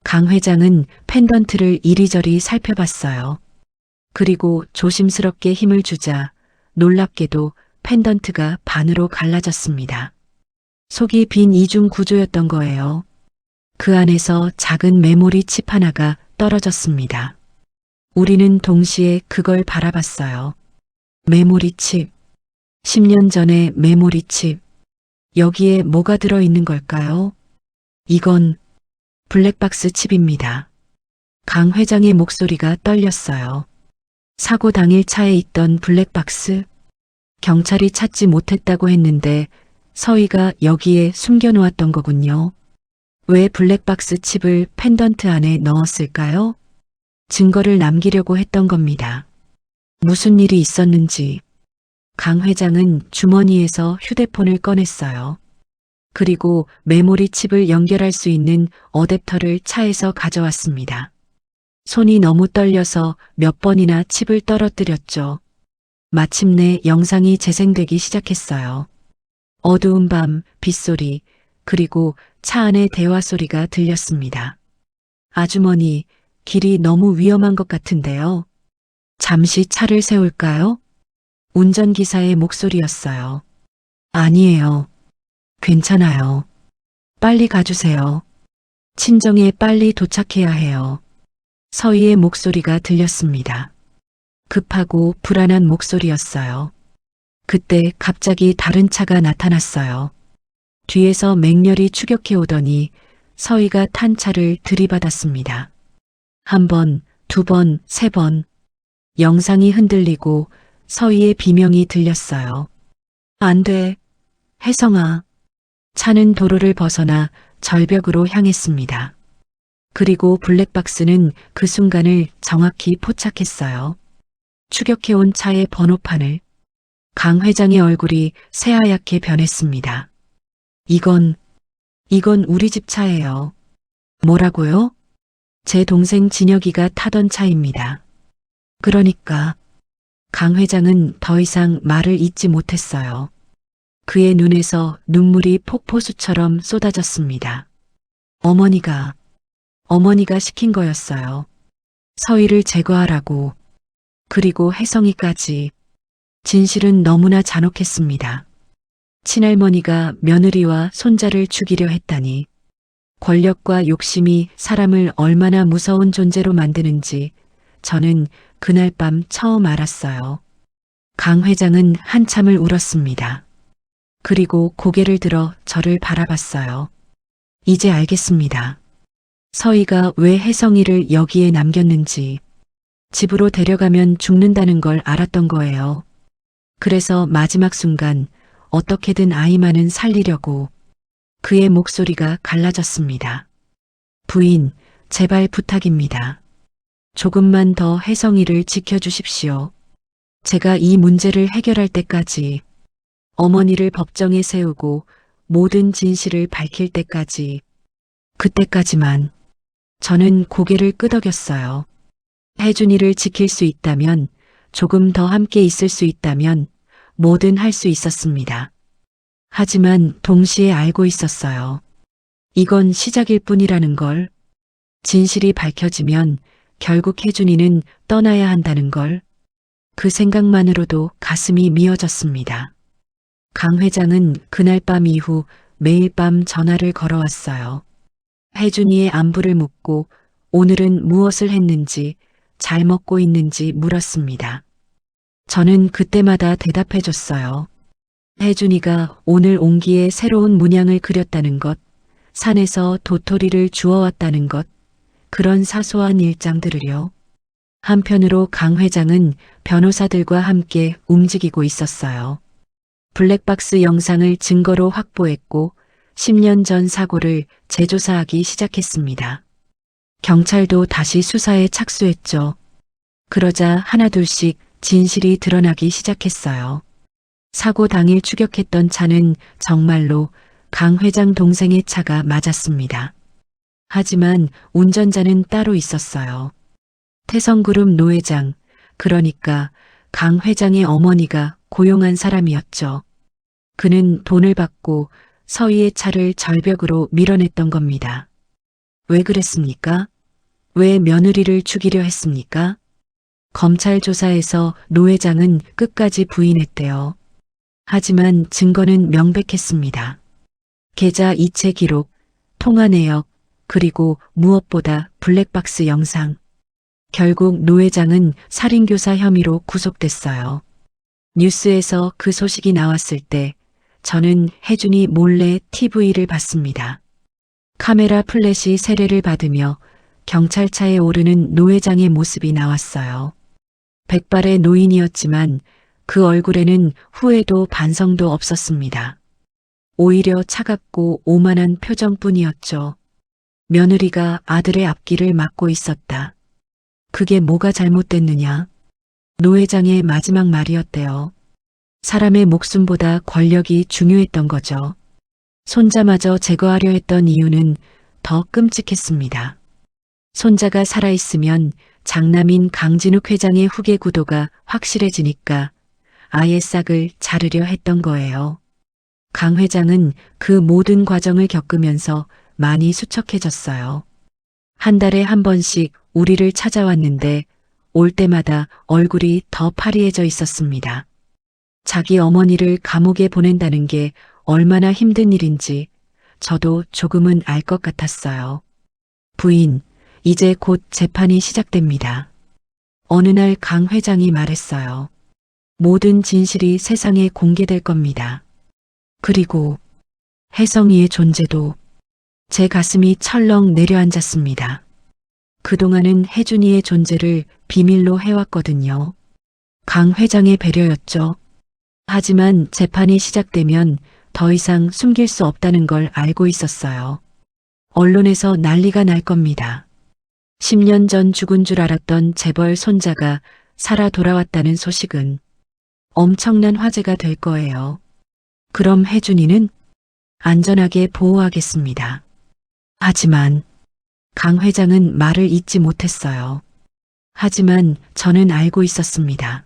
강 회장은 펜던트를 이리저리 살펴봤어요. 그리고 조심스럽게 힘을 주자 놀랍게도 펜던트가 반으로 갈라졌습니다. 속이 빈 이중 구조였던 거예요. 그 안에서 작은 메모리 칩 하나가 떨어졌습니다. 우리는 동시에 그걸 바라봤어요. 메모리 칩. 10년 전의 메모리 칩. 여기에 뭐가 들어있는 걸까요? 이건 블랙박스 칩입니다. 강 회장의 목소리가 떨렸어요. 사고 당일 차에 있던 블랙박스? 경찰이 찾지 못했다고 했는데 서희가 여기에 숨겨놓았던 거군요. 왜 블랙박스 칩을 펜던트 안에 넣었을까요? 증거를 남기려고 했던 겁니다. 무슨 일이 있었는지 강 회장은 주머니에서 휴대폰을 꺼냈어요. 그리고 메모리 칩을 연결할 수 있는 어댑터를 차에서 가져왔습니다. 손이 너무 떨려서 몇 번이나 칩을 떨어뜨렸죠. 마침내 영상이 재생되기 시작했어요. 어두운 밤, 빗소리, 그리고 차 안의 대화 소리가 들렸습니다. 아주머니, 길이 너무 위험한 것 같은데요. 잠시 차를 세울까요? 운전기사의 목소리였어요. 아니에요. 괜찮아요. 빨리 가주세요. 친정에 빨리 도착해야 해요. 서희의 목소리가 들렸습니다. 급하고 불안한 목소리였어요. 그때 갑자기 다른 차가 나타났어요. 뒤에서 맹렬히 추격해 오더니 서희가 탄 차를 들이받았습니다. 한 번, 두 번, 세 번. 영상이 흔들리고 서희의 비명이 들렸어요. 안 돼. 혜성아. 차는 도로를 벗어나 절벽으로 향했습니다. 그리고 블랙박스는 그 순간을 정확히 포착했어요. 추격해온 차의 번호판을. 강 회장의 얼굴이 새하얗게 변했습니다. 이건 우리 집 차예요. 뭐라고요? 제 동생 진혁이가 타던 차입니다. 그러니까 강 회장은 더 이상 말을 잇지 못했어요. 그의 눈에서 눈물이 폭포수처럼 쏟아졌습니다. 어머니가 시킨 거였어요. 서희를 제거하라고. 그리고 혜성이까지. 진실은 너무나 잔혹했습니다. 친할머니가 며느리와 손자를 죽이려 했다니. 권력과 욕심이 사람을 얼마나 무서운 존재로 만드는지 저는 그날 밤 처음 알았어요. 강 회장은 한참을 울었습니다. 그리고 고개를 들어 저를 바라봤어요. 이제 알겠습니다. 서희가 왜 혜성이를 여기에 남겼는지. 집으로 데려가면 죽는다는 걸 알았던 거예요. 그래서 마지막 순간 어떻게든 아이만은 살리려고. 그의 목소리가 갈라졌습니다. 부인, 제발 부탁입니다. 조금만 더 혜성이를 지켜주십시오. 제가 이 문제를 해결할 때까지, 어머니를 법정에 세우고 모든 진실을 밝힐 때까지, 그때까지만. 저는 고개를 끄덕였어요. 혜준이를 지킬 수 있다면, 조금 더 함께 있을 수 있다면 뭐든 할 수 있었습니다. 하지만 동시에 알고 있었어요. 이건 시작일 뿐이라는 걸. 진실이 밝혀지면 결국 혜준이는 떠나야 한다는 걸. 그 생각만으로도 가슴이 미어졌습니다. 강 회장은 그날 밤 이후 매일 밤 전화를 걸어왔어요. 혜준이의 안부를 묻고 오늘은 무엇을 했는지, 잘 먹고 있는지 물었습니다. 저는 그때마다 대답해줬어요. 혜준이가 오늘 옹기에 새로운 문양을 그렸다는 것, 산에서 도토리를 주워왔다는 것, 그런 사소한 일장들을요. 한편으로 강 회장은 변호사들과 함께 움직이고 있었어요. 블랙박스 영상을 증거로 확보했고 10년 전 사고를 재조사하기 시작했습니다. 경찰도 다시 수사에 착수했죠. 그러자 하나둘씩 진실이 드러나기 시작했어요. 사고 당일 추격했던 차는 정말로 강 회장 동생의 차가 맞았습니다. 하지만 운전자는 따로 있었어요. 태성그룹 노회장, 그러니까 강 회장의 어머니가 고용한 사람이었죠. 그는 돈을 받고 서희의 차를 절벽으로 밀어냈던 겁니다. 왜 그랬습니까? 왜 며느리를 죽이려 했습니까? 검찰 조사에서 노 회장은 끝까지 부인했대요. 하지만 증거는 명백했습니다. 계좌 이체 기록, 통화 내역, 그리고 무엇보다 블랙박스 영상. 결국 노 회장은 살인교사 혐의로 구속됐어요. 뉴스에서 그 소식이 나왔을 때 저는 혜준이 몰래 TV를 봤습니다. 카메라 플래시 세례를 받으며 경찰차에 오르는 노 회장의 모습이 나왔어요. 백발의 노인이었지만 그 얼굴에는 후회도 반성도 없었습니다. 오히려 차갑고 오만한 표정뿐이었죠. 며느리가 아들의 앞길을 막고 있었다. 그게 뭐가 잘못됐느냐? 노 회장의 마지막 말이었대요. 사람의 목숨보다 권력이 중요했던 거죠. 손자마저 제거하려 했던 이유는 더 끔찍했습니다. 손자가 살아있으면 장남인 강진욱 회장의 후계 구도가 확실해지니까 아예 싹을 자르려 했던 거예요. 강 회장은 그 모든 과정을 겪으면서 많이 수척해졌어요. 한 달에 한 번씩 우리를 찾아왔는데 올 때마다 얼굴이 더 파리해져 있었습니다. 자기 어머니를 감옥에 보낸다는 게 얼마나 힘든 일인지 저도 조금은 알 것 같았어요. 부인, 이제 곧 재판이 시작됩니다. 어느 날 강 회장이 말했어요. 모든 진실이 세상에 공개될 겁니다. 그리고 혜성이의 존재도. 제 가슴이 철렁 내려앉았습니다. 그동안은 혜준이의 존재를 비밀로 해왔거든요. 강 회장의 배려였죠. 하지만 재판이 시작되면 더 이상 숨길 수 없다는 걸 알고 있었어요. 언론에서 난리가 날 겁니다. 10년 전 죽은 줄 알았던 재벌 손자가 살아 돌아왔다는 소식은 엄청난 화제가 될 거예요. 그럼 혜준이는 안전하게 보호하겠습니다. 하지만 강 회장은 말을 잇지 못했어요. 하지만 저는 알고 있었습니다.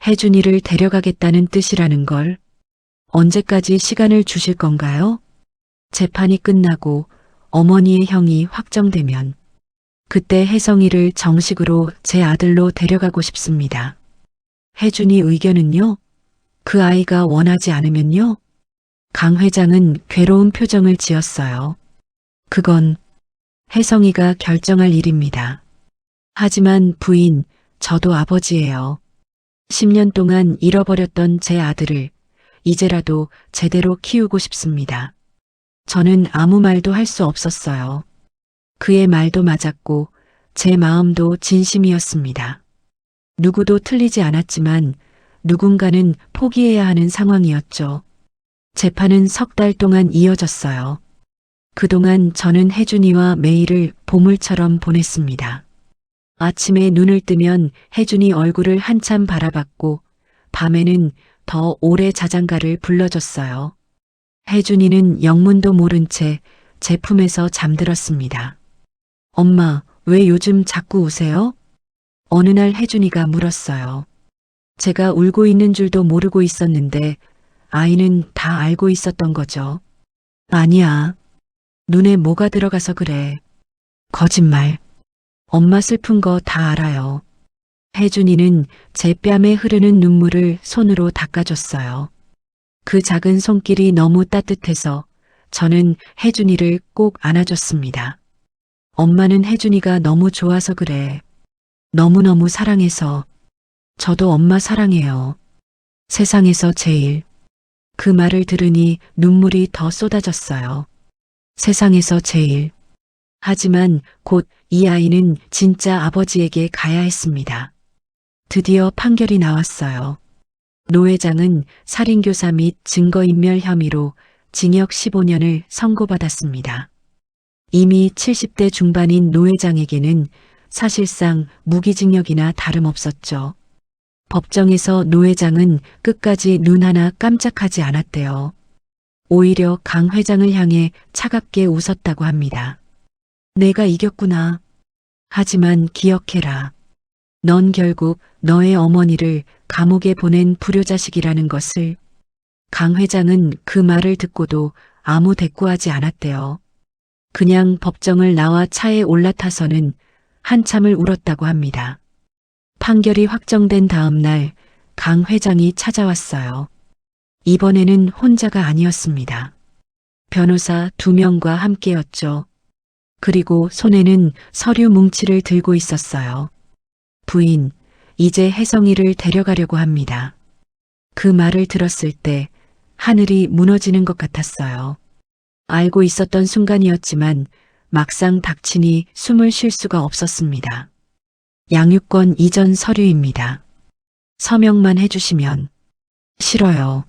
혜준이를 데려가겠다는 뜻이라는 걸. 언제까지 시간을 주실 건가요? 재판이 끝나고 어머니의 형이 확정되면 그때 혜성이를 정식으로 제 아들로 데려가고 싶습니다. 혜준이 의견은요? 그 아이가 원하지 않으면요? 강 회장은 괴로운 표정을 지었어요. 그건 혜성이가 결정할 일입니다. 하지만 부인, 저도 아버지예요. 10년 동안 잃어버렸던 제 아들을 이제라도 제대로 키우고 싶습니다. 저는 아무 말도 할 수 없었어요. 그의 말도 맞았고 제 마음도 진심이었습니다. 누구도 틀리지 않았지만 누군가는 포기해야 하는 상황이었죠. 재판은 석 달 동안 이어졌어요. 그동안 저는 혜준이와 매일을 보물처럼 보냈습니다. 아침에 눈을 뜨면 혜준이 얼굴을 한참 바라봤고 밤에는 더 오래 자장가를 불러줬어요. 혜준이는 영문도 모른 채 제 품에서 잠들었습니다. 엄마, 왜 요즘 자꾸 우세요? 어느 날 혜준이가 물었어요. 제가 울고 있는 줄도 모르고 있었는데 아이는 다 알고 있었던 거죠. 아니야. 눈에 뭐가 들어가서 그래. 거짓말. 엄마 슬픈 거 다 알아요. 혜준이는 제 뺨에 흐르는 눈물을 손으로 닦아줬어요. 그 작은 손길이 너무 따뜻해서 저는 혜준이를 꼭 안아줬습니다. 엄마는 혜준이가 너무 좋아서 그래. 너무너무 사랑해서. 저도 엄마 사랑해요. 세상에서 제일. 그 말을 들으니 눈물이 더 쏟아졌어요. 세상에서 제일. 하지만 곧 이 아이는 진짜 아버지에게 가야 했습니다. 드디어 판결이 나왔어요. 노 회장은 살인교사 및 증거인멸 혐의로 징역 15년을 선고받았습니다. 이미 70대 중반인 노 회장에게는 사실상 무기징역이나 다름없었죠. 법정에서 노 회장은 끝까지 눈 하나 깜짝하지 않았대요. 오히려 강 회장을 향해 차갑게 웃었다고 합니다. 내가 이겼구나. 하지만 기억해라. 넌 결국 너의 어머니를 감옥에 보낸 불효자식이라는 것을. 강 회장은 그 말을 듣고도 아무 대꾸하지 않았대요. 그냥 법정을 나와 차에 올라타서는 한참을 울었다고 합니다. 판결이 확정된 다음 날 강 회장이 찾아왔어요. 이번에는 혼자가 아니었습니다. 변호사 2명과 함께였죠. 그리고 손에는 서류 뭉치를 들고 있었어요. 부인, 이제 혜성이를 데려가려고 합니다. 그 말을 들었을 때 하늘이 무너지는 것 같았어요. 알고 있었던 순간이었지만 막상 닥치니 숨을 쉴 수가 없었습니다. 양육권 이전 서류입니다. 서명만 해주시면. 싫어요.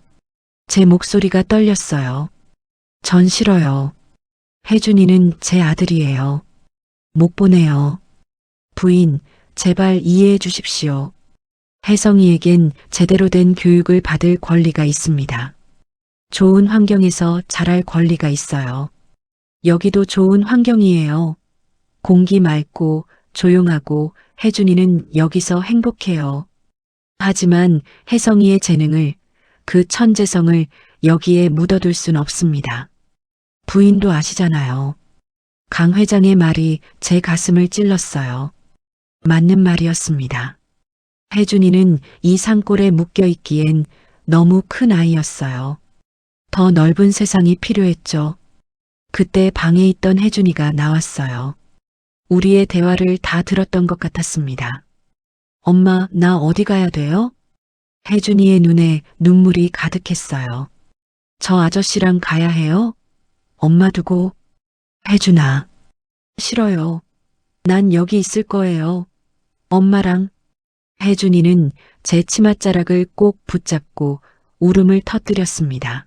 제 목소리가 떨렸어요. 전 싫어요. 혜준이는 제 아들이에요. 못 보내요. 부인, 제발 이해해 주십시오. 혜성이에겐 제대로 된 교육을 받을 권리가 있습니다. 좋은 환경에서 자랄 권리가 있어요. 여기도 좋은 환경이에요. 공기 맑고 조용하고 혜준이는 여기서 행복해요. 하지만 혜성이의 재능을, 그 천재성을 여기에 묻어둘 순 없습니다. 부인도 아시잖아요. 강 회장의 말이 제 가슴을 찔렀어요. 맞는 말이었습니다. 혜준이는 이 산골에 묶여 있기엔 너무 큰 아이였어요. 더 넓은 세상이 필요했죠. 그때 방에 있던 혜준이가 나왔어요. 우리의 대화를 다 들었던 것 같았습니다. 엄마, 나 어디 가야 돼요? 혜준이의 눈에 눈물이 가득했어요. 저 아저씨랑 가야 해요? 엄마 두고. 혜준아. 싫어요. 난 여기 있을 거예요. 엄마랑. 혜준이는 제 치맛자락을 꼭 붙잡고 울음을 터뜨렸습니다.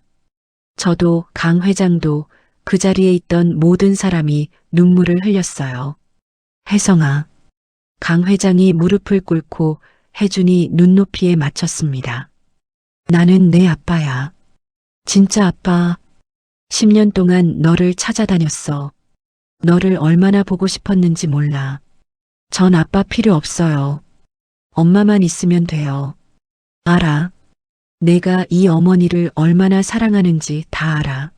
저도 강 회장도 그 자리에 있던 모든 사람이 눈물을 흘렸어요. 혜성아. 강 회장이 무릎을 꿇고 혜준이 눈높이에 맞췄습니다. 나는 내 아빠야. 진짜 아빠. 10년 동안 너를 찾아다녔어. 너를 얼마나 보고 싶었는지 몰라. 전 아빠 필요 없어요. 엄마만 있으면 돼요. 알아. 내가 이 어머니를 얼마나 사랑하는지 다 알아.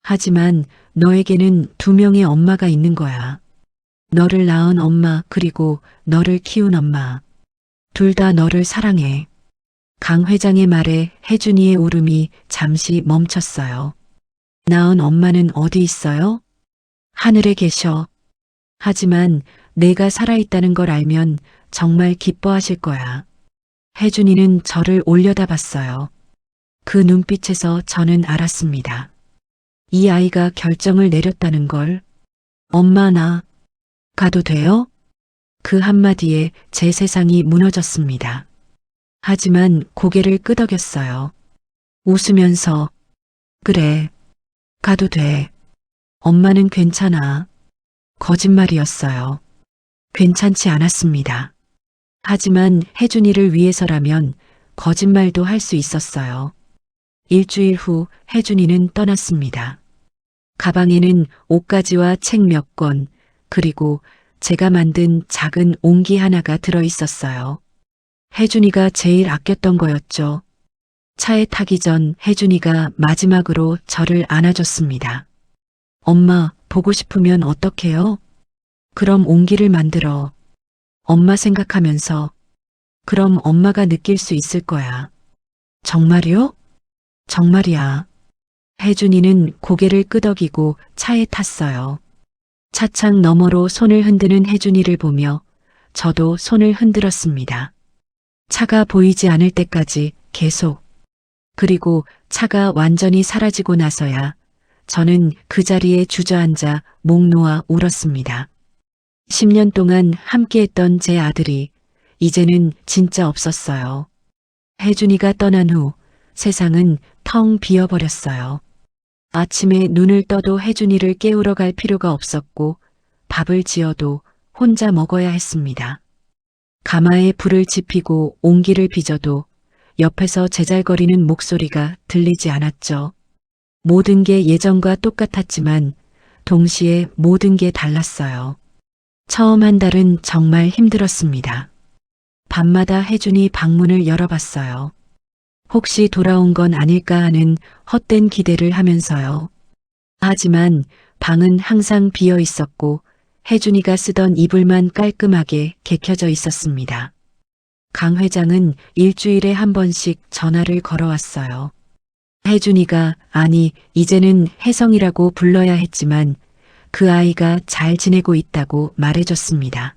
하지만 너에게는 2명의 엄마가 있는 거야. 너를 낳은 엄마 그리고 너를 키운 엄마. 둘 다 너를 사랑해. 강 회장의 말에 혜준이의 울음이 잠시 멈췄어요. 낳은 엄마는 어디 있어요? 하늘에 계셔. 하지만 내가 살아있다는 걸 알면 정말 기뻐하실 거야. 혜준이는 저를 올려다봤어요. 그 눈빛에서 저는 알았습니다. 이 아이가 결정을 내렸다는 걸. 엄마, 나 가도 돼요? 그 한마디에 제 세상이 무너졌습니다. 하지만 고개를 끄덕였어요. 웃으면서 그래, 가도 돼. 엄마는 괜찮아. 거짓말이었어요. 괜찮지 않았습니다. 하지만 혜준이를 위해서라면 거짓말도 할 수 있었어요. 일주일 후 혜준이는 떠났습니다. 가방에는 옷가지와 책 몇 권, 그리고 제가 만든 작은 옹기 하나가 들어 있었어요. 혜준이가 제일 아꼈던 거였죠. 차에 타기 전 혜준이가 마지막으로 저를 안아줬습니다. 엄마, 보고 싶으면 어떡해요? 그럼 옹기를 만들어. 엄마 생각하면서. 그럼 엄마가 느낄 수 있을 거야. 정말요? 정말이야. 혜준이는 고개를 끄덕이고 차에 탔어요. 차창 너머로 손을 흔드는 혜준이를 보며 저도 손을 흔들었습니다. 차가 보이지 않을 때까지 계속. 그리고 차가 완전히 사라지고 나서야 저는 그 자리에 주저앉아 목 놓아 울었습니다. 10년 동안 함께했던 제 아들이 이제는 진짜 없었어요. 혜준이가 떠난 후 세상은 텅 비어버렸어요. 아침에 눈을 떠도 혜준이를 깨우러 갈 필요가 없었고 밥을 지어도 혼자 먹어야 했습니다. 가마에 불을 지피고 옹기를 빚어도 옆에서 제잘거리는 목소리가 들리지 않았죠. 모든 게 예전과 똑같았지만 동시에 모든 게 달랐어요. 처음 한 달은 정말 힘들었습니다. 밤마다 혜준이 방문을 열어봤어요. 혹시 돌아온 건 아닐까 하는 헛된 기대를 하면서요. 하지만 방은 항상 비어 있었고 혜준이가 쓰던 이불만 깔끔하게 개켜져 있었습니다. 강 회장은 일주일에 한 번씩 전화를 걸어왔어요. 혜준이가, 아니, 이제는 혜성이라고 불러야 했지만 그 아이가 잘 지내고 있다고 말해줬습니다.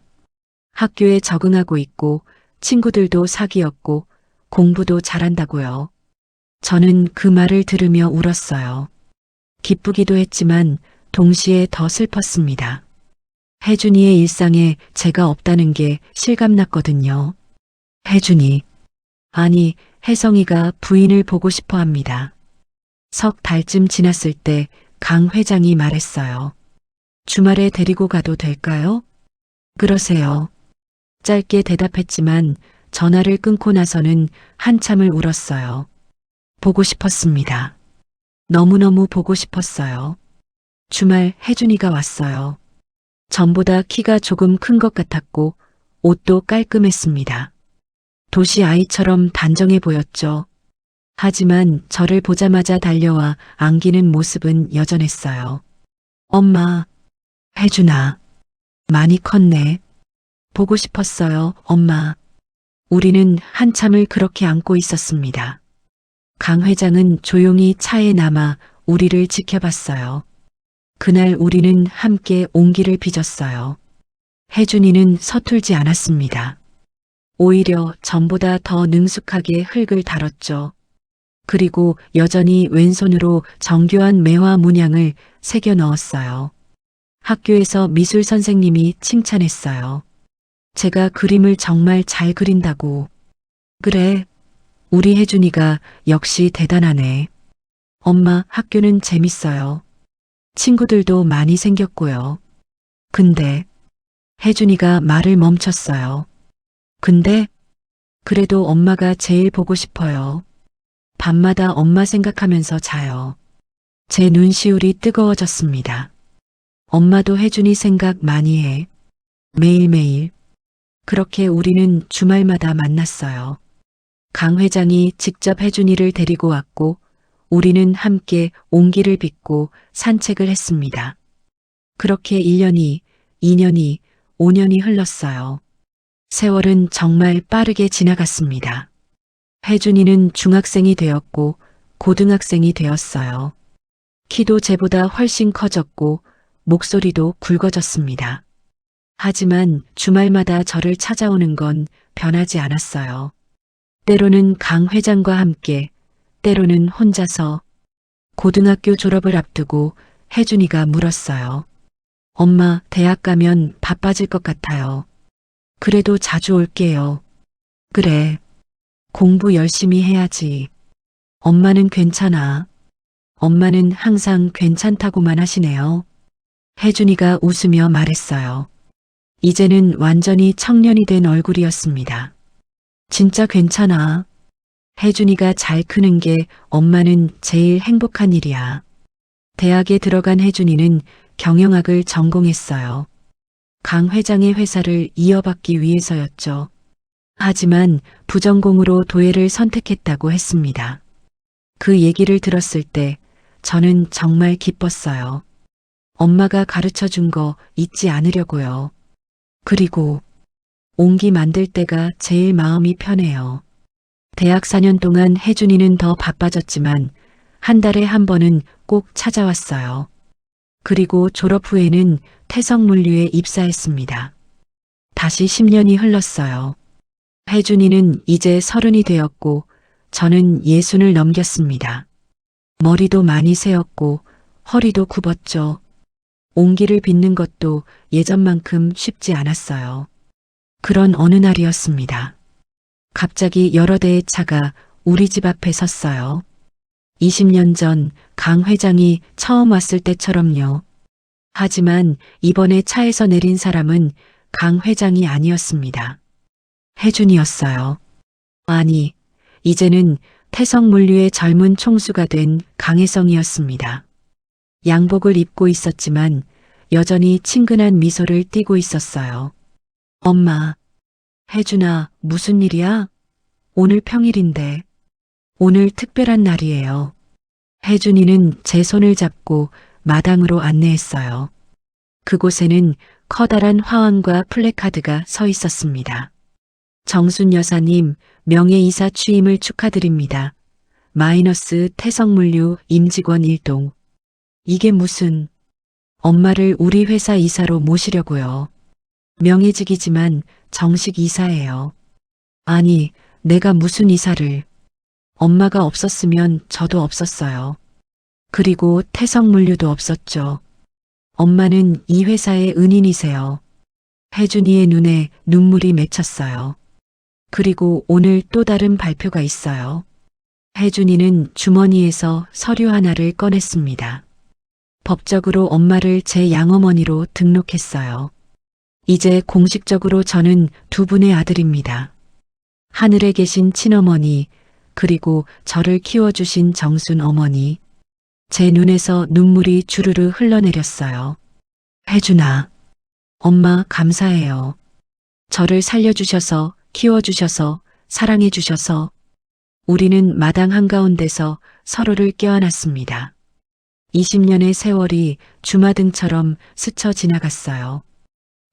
학교에 적응하고 있고 친구들도 사귀었고 공부도 잘한다고요. 저는 그 말을 들으며 울었어요. 기쁘기도 했지만 동시에 더 슬펐습니다. 혜준이의 일상에 제가 없다는 게 실감났거든요. 혜준이, 아니, 혜성이가 부인을 보고 싶어 합니다. 석 달쯤 지났을 때 강 회장이 말했어요. 주말에 데리고 가도 될까요? 그러세요. 짧게 대답했지만 전화를 끊고 나서는 한참을 울었어요. 보고 싶었습니다. 너무너무 보고 싶었어요. 주말 혜준이가 왔어요. 전보다 키가 조금 큰 것 같았고 옷도 깔끔했습니다. 도시 아이처럼 단정해 보였죠. 하지만 저를 보자마자 달려와 안기는 모습은 여전했어요. 엄마, 혜준아, 많이 컸네. 보고 싶었어요, 엄마. 우리는 한참을 그렇게 안고 있었습니다. 강 회장은 조용히 차에 남아 우리를 지켜봤어요. 그날 우리는 함께 온기를 빚었어요. 혜준이는 서툴지 않았습니다. 오히려 전보다 더 능숙하게 흙을 다뤘죠. 그리고 여전히 왼손으로 정교한 매화 문양을 새겨 넣었어요. 학교에서 미술 선생님이 칭찬했어요. 제가 그림을 정말 잘 그린다고. 그래, 우리 혜준이가 역시 대단하네. 엄마, 학교는 재밌어요. 친구들도 많이 생겼고요. 근데 혜준이가 말을 멈췄어요. 근데 그래도 엄마가 제일 보고 싶어요. 밤마다 엄마 생각하면서 자요. 제 눈시울이 뜨거워졌습니다. 엄마도 혜준이 생각 많이 해. 매일매일. 그렇게 우리는 주말마다 만났어요. 강 회장이 직접 혜준이를 데리고 왔고 우리는 함께 온기를 빚고 산책을 했습니다. 그렇게 1년이, 2년이, 5년이 흘렀어요. 세월은 정말 빠르게 지나갔습니다. 혜준이는 중학생이 되었고 고등학생이 되었어요. 키도 제보다 훨씬 커졌고 목소리도 굵어졌습니다. 하지만 주말마다 저를 찾아오는 건 변하지 않았어요. 때로는 강 회장과 함께, 때로는 혼자서. 고등학교 졸업을 앞두고 혜준이가 물었어요. 엄마, 대학 가면 바빠질 것 같아요. 그래도 자주 올게요. 그래. 공부 열심히 해야지. 엄마는 괜찮아. 엄마는 항상 괜찮다고만 하시네요. 혜준이가 웃으며 말했어요. 이제는 완전히 청년이 된 얼굴이었습니다. 진짜 괜찮아. 혜준이가 잘 크는 게 엄마는 제일 행복한 일이야. 대학에 들어간 혜준이는 경영학을 전공했어요. 강 회장의 회사를 이어받기 위해서였죠. 하지만 부전공으로 도예를 선택했다고 했습니다. 그 얘기를 들었을 때 저는 정말 기뻤어요. 엄마가 가르쳐 준 거 잊지 않으려고요. 그리고 옹기 만들 때가 제일 마음이 편해요. 대학 4년 동안 혜준이는 더 바빠졌지만 한 달에 한 번은 꼭 찾아왔어요. 그리고 졸업 후에는 태성물류에 입사했습니다. 다시 10년이 흘렀어요. 혜준이는 이제 30이 되었고 저는 60을 넘겼습니다. 머리도 많이 새었고 허리도 굽었죠. 온기를 빚는 것도 예전만큼 쉽지 않았어요. 그런 어느 날이었습니다. 갑자기 여러 대의 차가 우리 집 앞에 섰어요. 20년 전 강 회장이 처음 왔을 때처럼요. 하지만 이번에 차에서 내린 사람은 강 회장이 아니었습니다. 혜준이었어요. 아니, 이제는 태성물류의 젊은 총수가 된 강혜성이었습니다. 양복을 입고 있었지만 여전히 친근한 미소를 띠고 있었어요. 엄마, 혜준아, 무슨 일이야? 오늘 평일인데. 오늘 특별한 날이에요. 혜준이는 제 손을 잡고 마당으로 안내했어요. 그곳에는 커다란 화환과 플래카드가 서 있었습니다. 정순 여사님, 명예이사 취임을 축하드립니다. 마이너스 태성물류 임직원 1동. 이게 무슨... 엄마를 우리 회사 이사로 모시려고요. 명예직이지만 정식 이사예요. 아니, 내가 무슨 이사를... 엄마가 없었으면 저도 없었어요. 그리고 태성물류도 없었죠. 엄마는 이 회사의 은인이세요. 혜준이의 눈에 눈물이 맺혔어요. 그리고 오늘 또 다른 발표가 있어요. 혜준이는 주머니에서 서류 하나를 꺼냈습니다. 법적으로 엄마를 제 양어머니로 등록했어요. 이제 공식적으로 저는 두 분의 아들입니다. 하늘에 계신 친어머니, 그리고 저를 키워주신 정순 어머니. 제 눈에서 눈물이 주르르 흘러내렸어요. 혜준아, 엄마 감사해요. 저를 살려주셔서, 키워주셔서, 사랑해주셔서, 우리는 마당 한가운데서 서로를 껴안았습니다. 20년의 세월이 주마등처럼 스쳐 지나갔어요.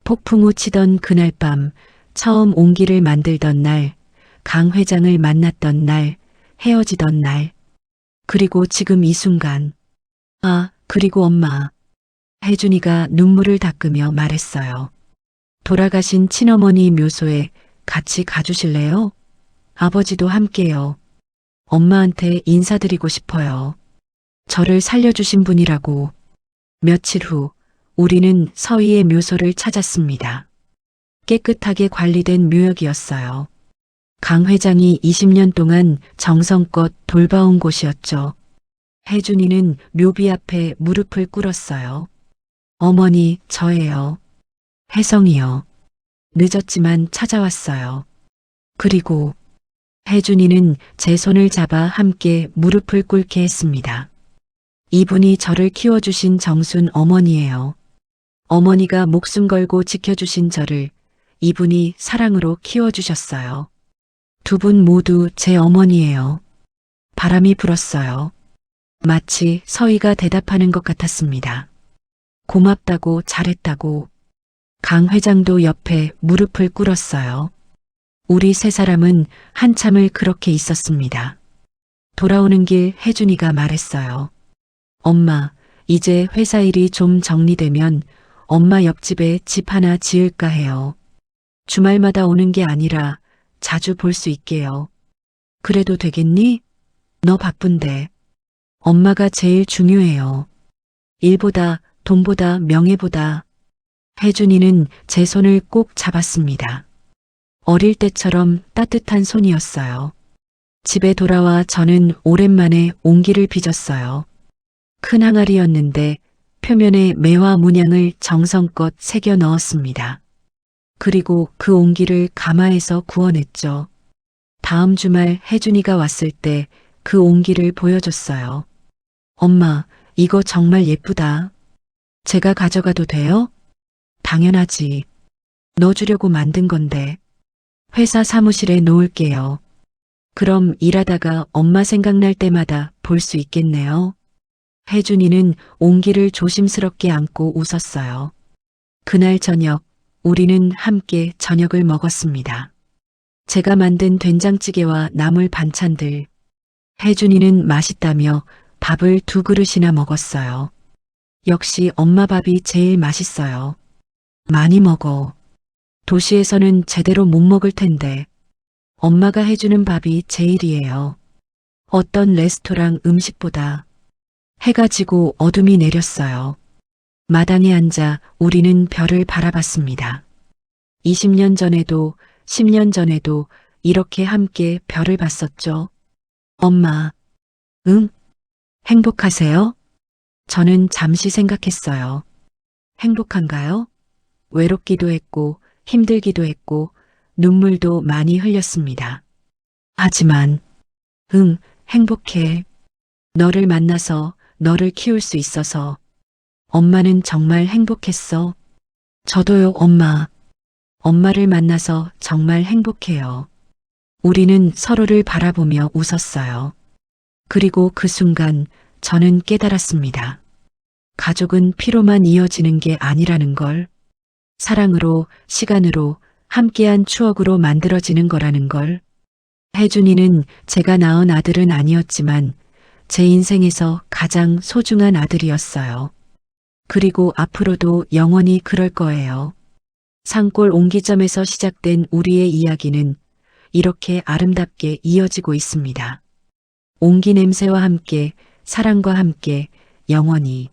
폭풍우 치던 그날 밤, 처음 온기를 만들던 날, 강 회장을 만났던 날, 헤어지던 날, 그리고 지금 이 순간. 그리고 엄마. 혜준이가 눈물을 닦으며 말했어요. 돌아가신 친어머니 묘소에 같이 가주실래요? 아버지도 함께요. 엄마한테 인사드리고 싶어요. 저를 살려주신 분이라고. 며칠 후 우리는 서희의 묘소를 찾았습니다. 깨끗하게 관리된 묘역이었어요. 강 회장이 20년 동안 정성껏 돌봐온 곳이었죠. 혜준이는 묘비 앞에 무릎을 꿇었어요. 어머니, 저예요. 혜성이요. 늦었지만 찾아왔어요. 그리고 혜준이는 제 손을 잡아 함께 무릎을 꿇게 했습니다. 이분이 저를 키워주신 정순 어머니예요. 어머니가 목숨 걸고 지켜주신 저를 이분이 사랑으로 키워주셨어요. 두 분 모두 제 어머니예요. 바람이 불었어요. 마치 서희가 대답하는 것 같았습니다. 고맙다고 잘했다고. 강 회장도 옆에 무릎을 꿇었어요. 우리 세 사람은 한참을 그렇게 있었습니다. 돌아오는 길 혜준이가 말했어요. 엄마, 이제 회사 일이 좀 정리되면 엄마 옆집에 집 하나 지을까 해요. 주말마다 오는 게 아니라 자주 볼 수 있게요. 그래도 되겠니? 너 바쁜데. 엄마가 제일 중요해요. 일보다, 돈보다, 명예보다. 혜준이는 제 손을 꼭 잡았습니다. 어릴 때처럼 따뜻한 손이었어요. 집에 돌아와 저는 오랜만에 온기를 빚었어요. 큰 항아리였는데 표면에 매와 문양을 정성껏 새겨 넣었습니다. 그리고 그 온기를 가마에서 구워냈죠. 다음 주말 혜준이가 왔을 때 그 온기를 보여줬어요. 엄마, 이거 정말 예쁘다. 제가 가져가도 돼요? 당연하지. 넣어주려고 만든 건데. 회사 사무실에 놓을게요. 그럼 일하다가 엄마 생각날 때마다 볼 수 있겠네요. 혜준이는 온기를 조심스럽게 안고 웃었어요. 그날 저녁, 우리는 함께 저녁을 먹었습니다. 제가 만든 된장찌개와 나물 반찬들. 혜준이는 맛있다며 밥을 2그릇이나 먹었어요. 역시 엄마 밥이 제일 맛있어요. 많이 먹어. 도시에서는 제대로 못 먹을 텐데. 엄마가 해주는 밥이 제일이에요. 어떤 레스토랑 음식보다. 해가 지고 어둠이 내렸어요. 마당에 앉아 우리는 별을 바라봤습니다. 20년 전에도 10년 전에도 이렇게 함께 별을 봤었죠. 엄마, 응? 행복하세요? 저는 잠시 생각했어요. 행복한가요? 외롭기도 했고 힘들기도 했고 눈물도 많이 흘렸습니다. 하지만, 응, 행복해. 너를 만나서 너를 키울 수 있어서. 엄마는 정말 행복했어. 저도요, 엄마. 엄마를 만나서 정말 행복해요. 우리는 서로를 바라보며 웃었어요. 그리고 그 순간 저는 깨달았습니다. 가족은 피로만 이어지는 게 아니라는 걸. 사랑으로, 시간으로, 함께한 추억으로 만들어지는 거라는 걸. 혜준이는 제가 낳은 아들은 아니었지만 제 인생에서 가장 소중한 아들이었어요. 그리고 앞으로도 영원히 그럴 거예요. 산골 옹기점에서 시작된 우리의 이야기는 이렇게 아름답게 이어지고 있습니다. 옹기 냄새와 함께, 사랑과 함께, 영원히.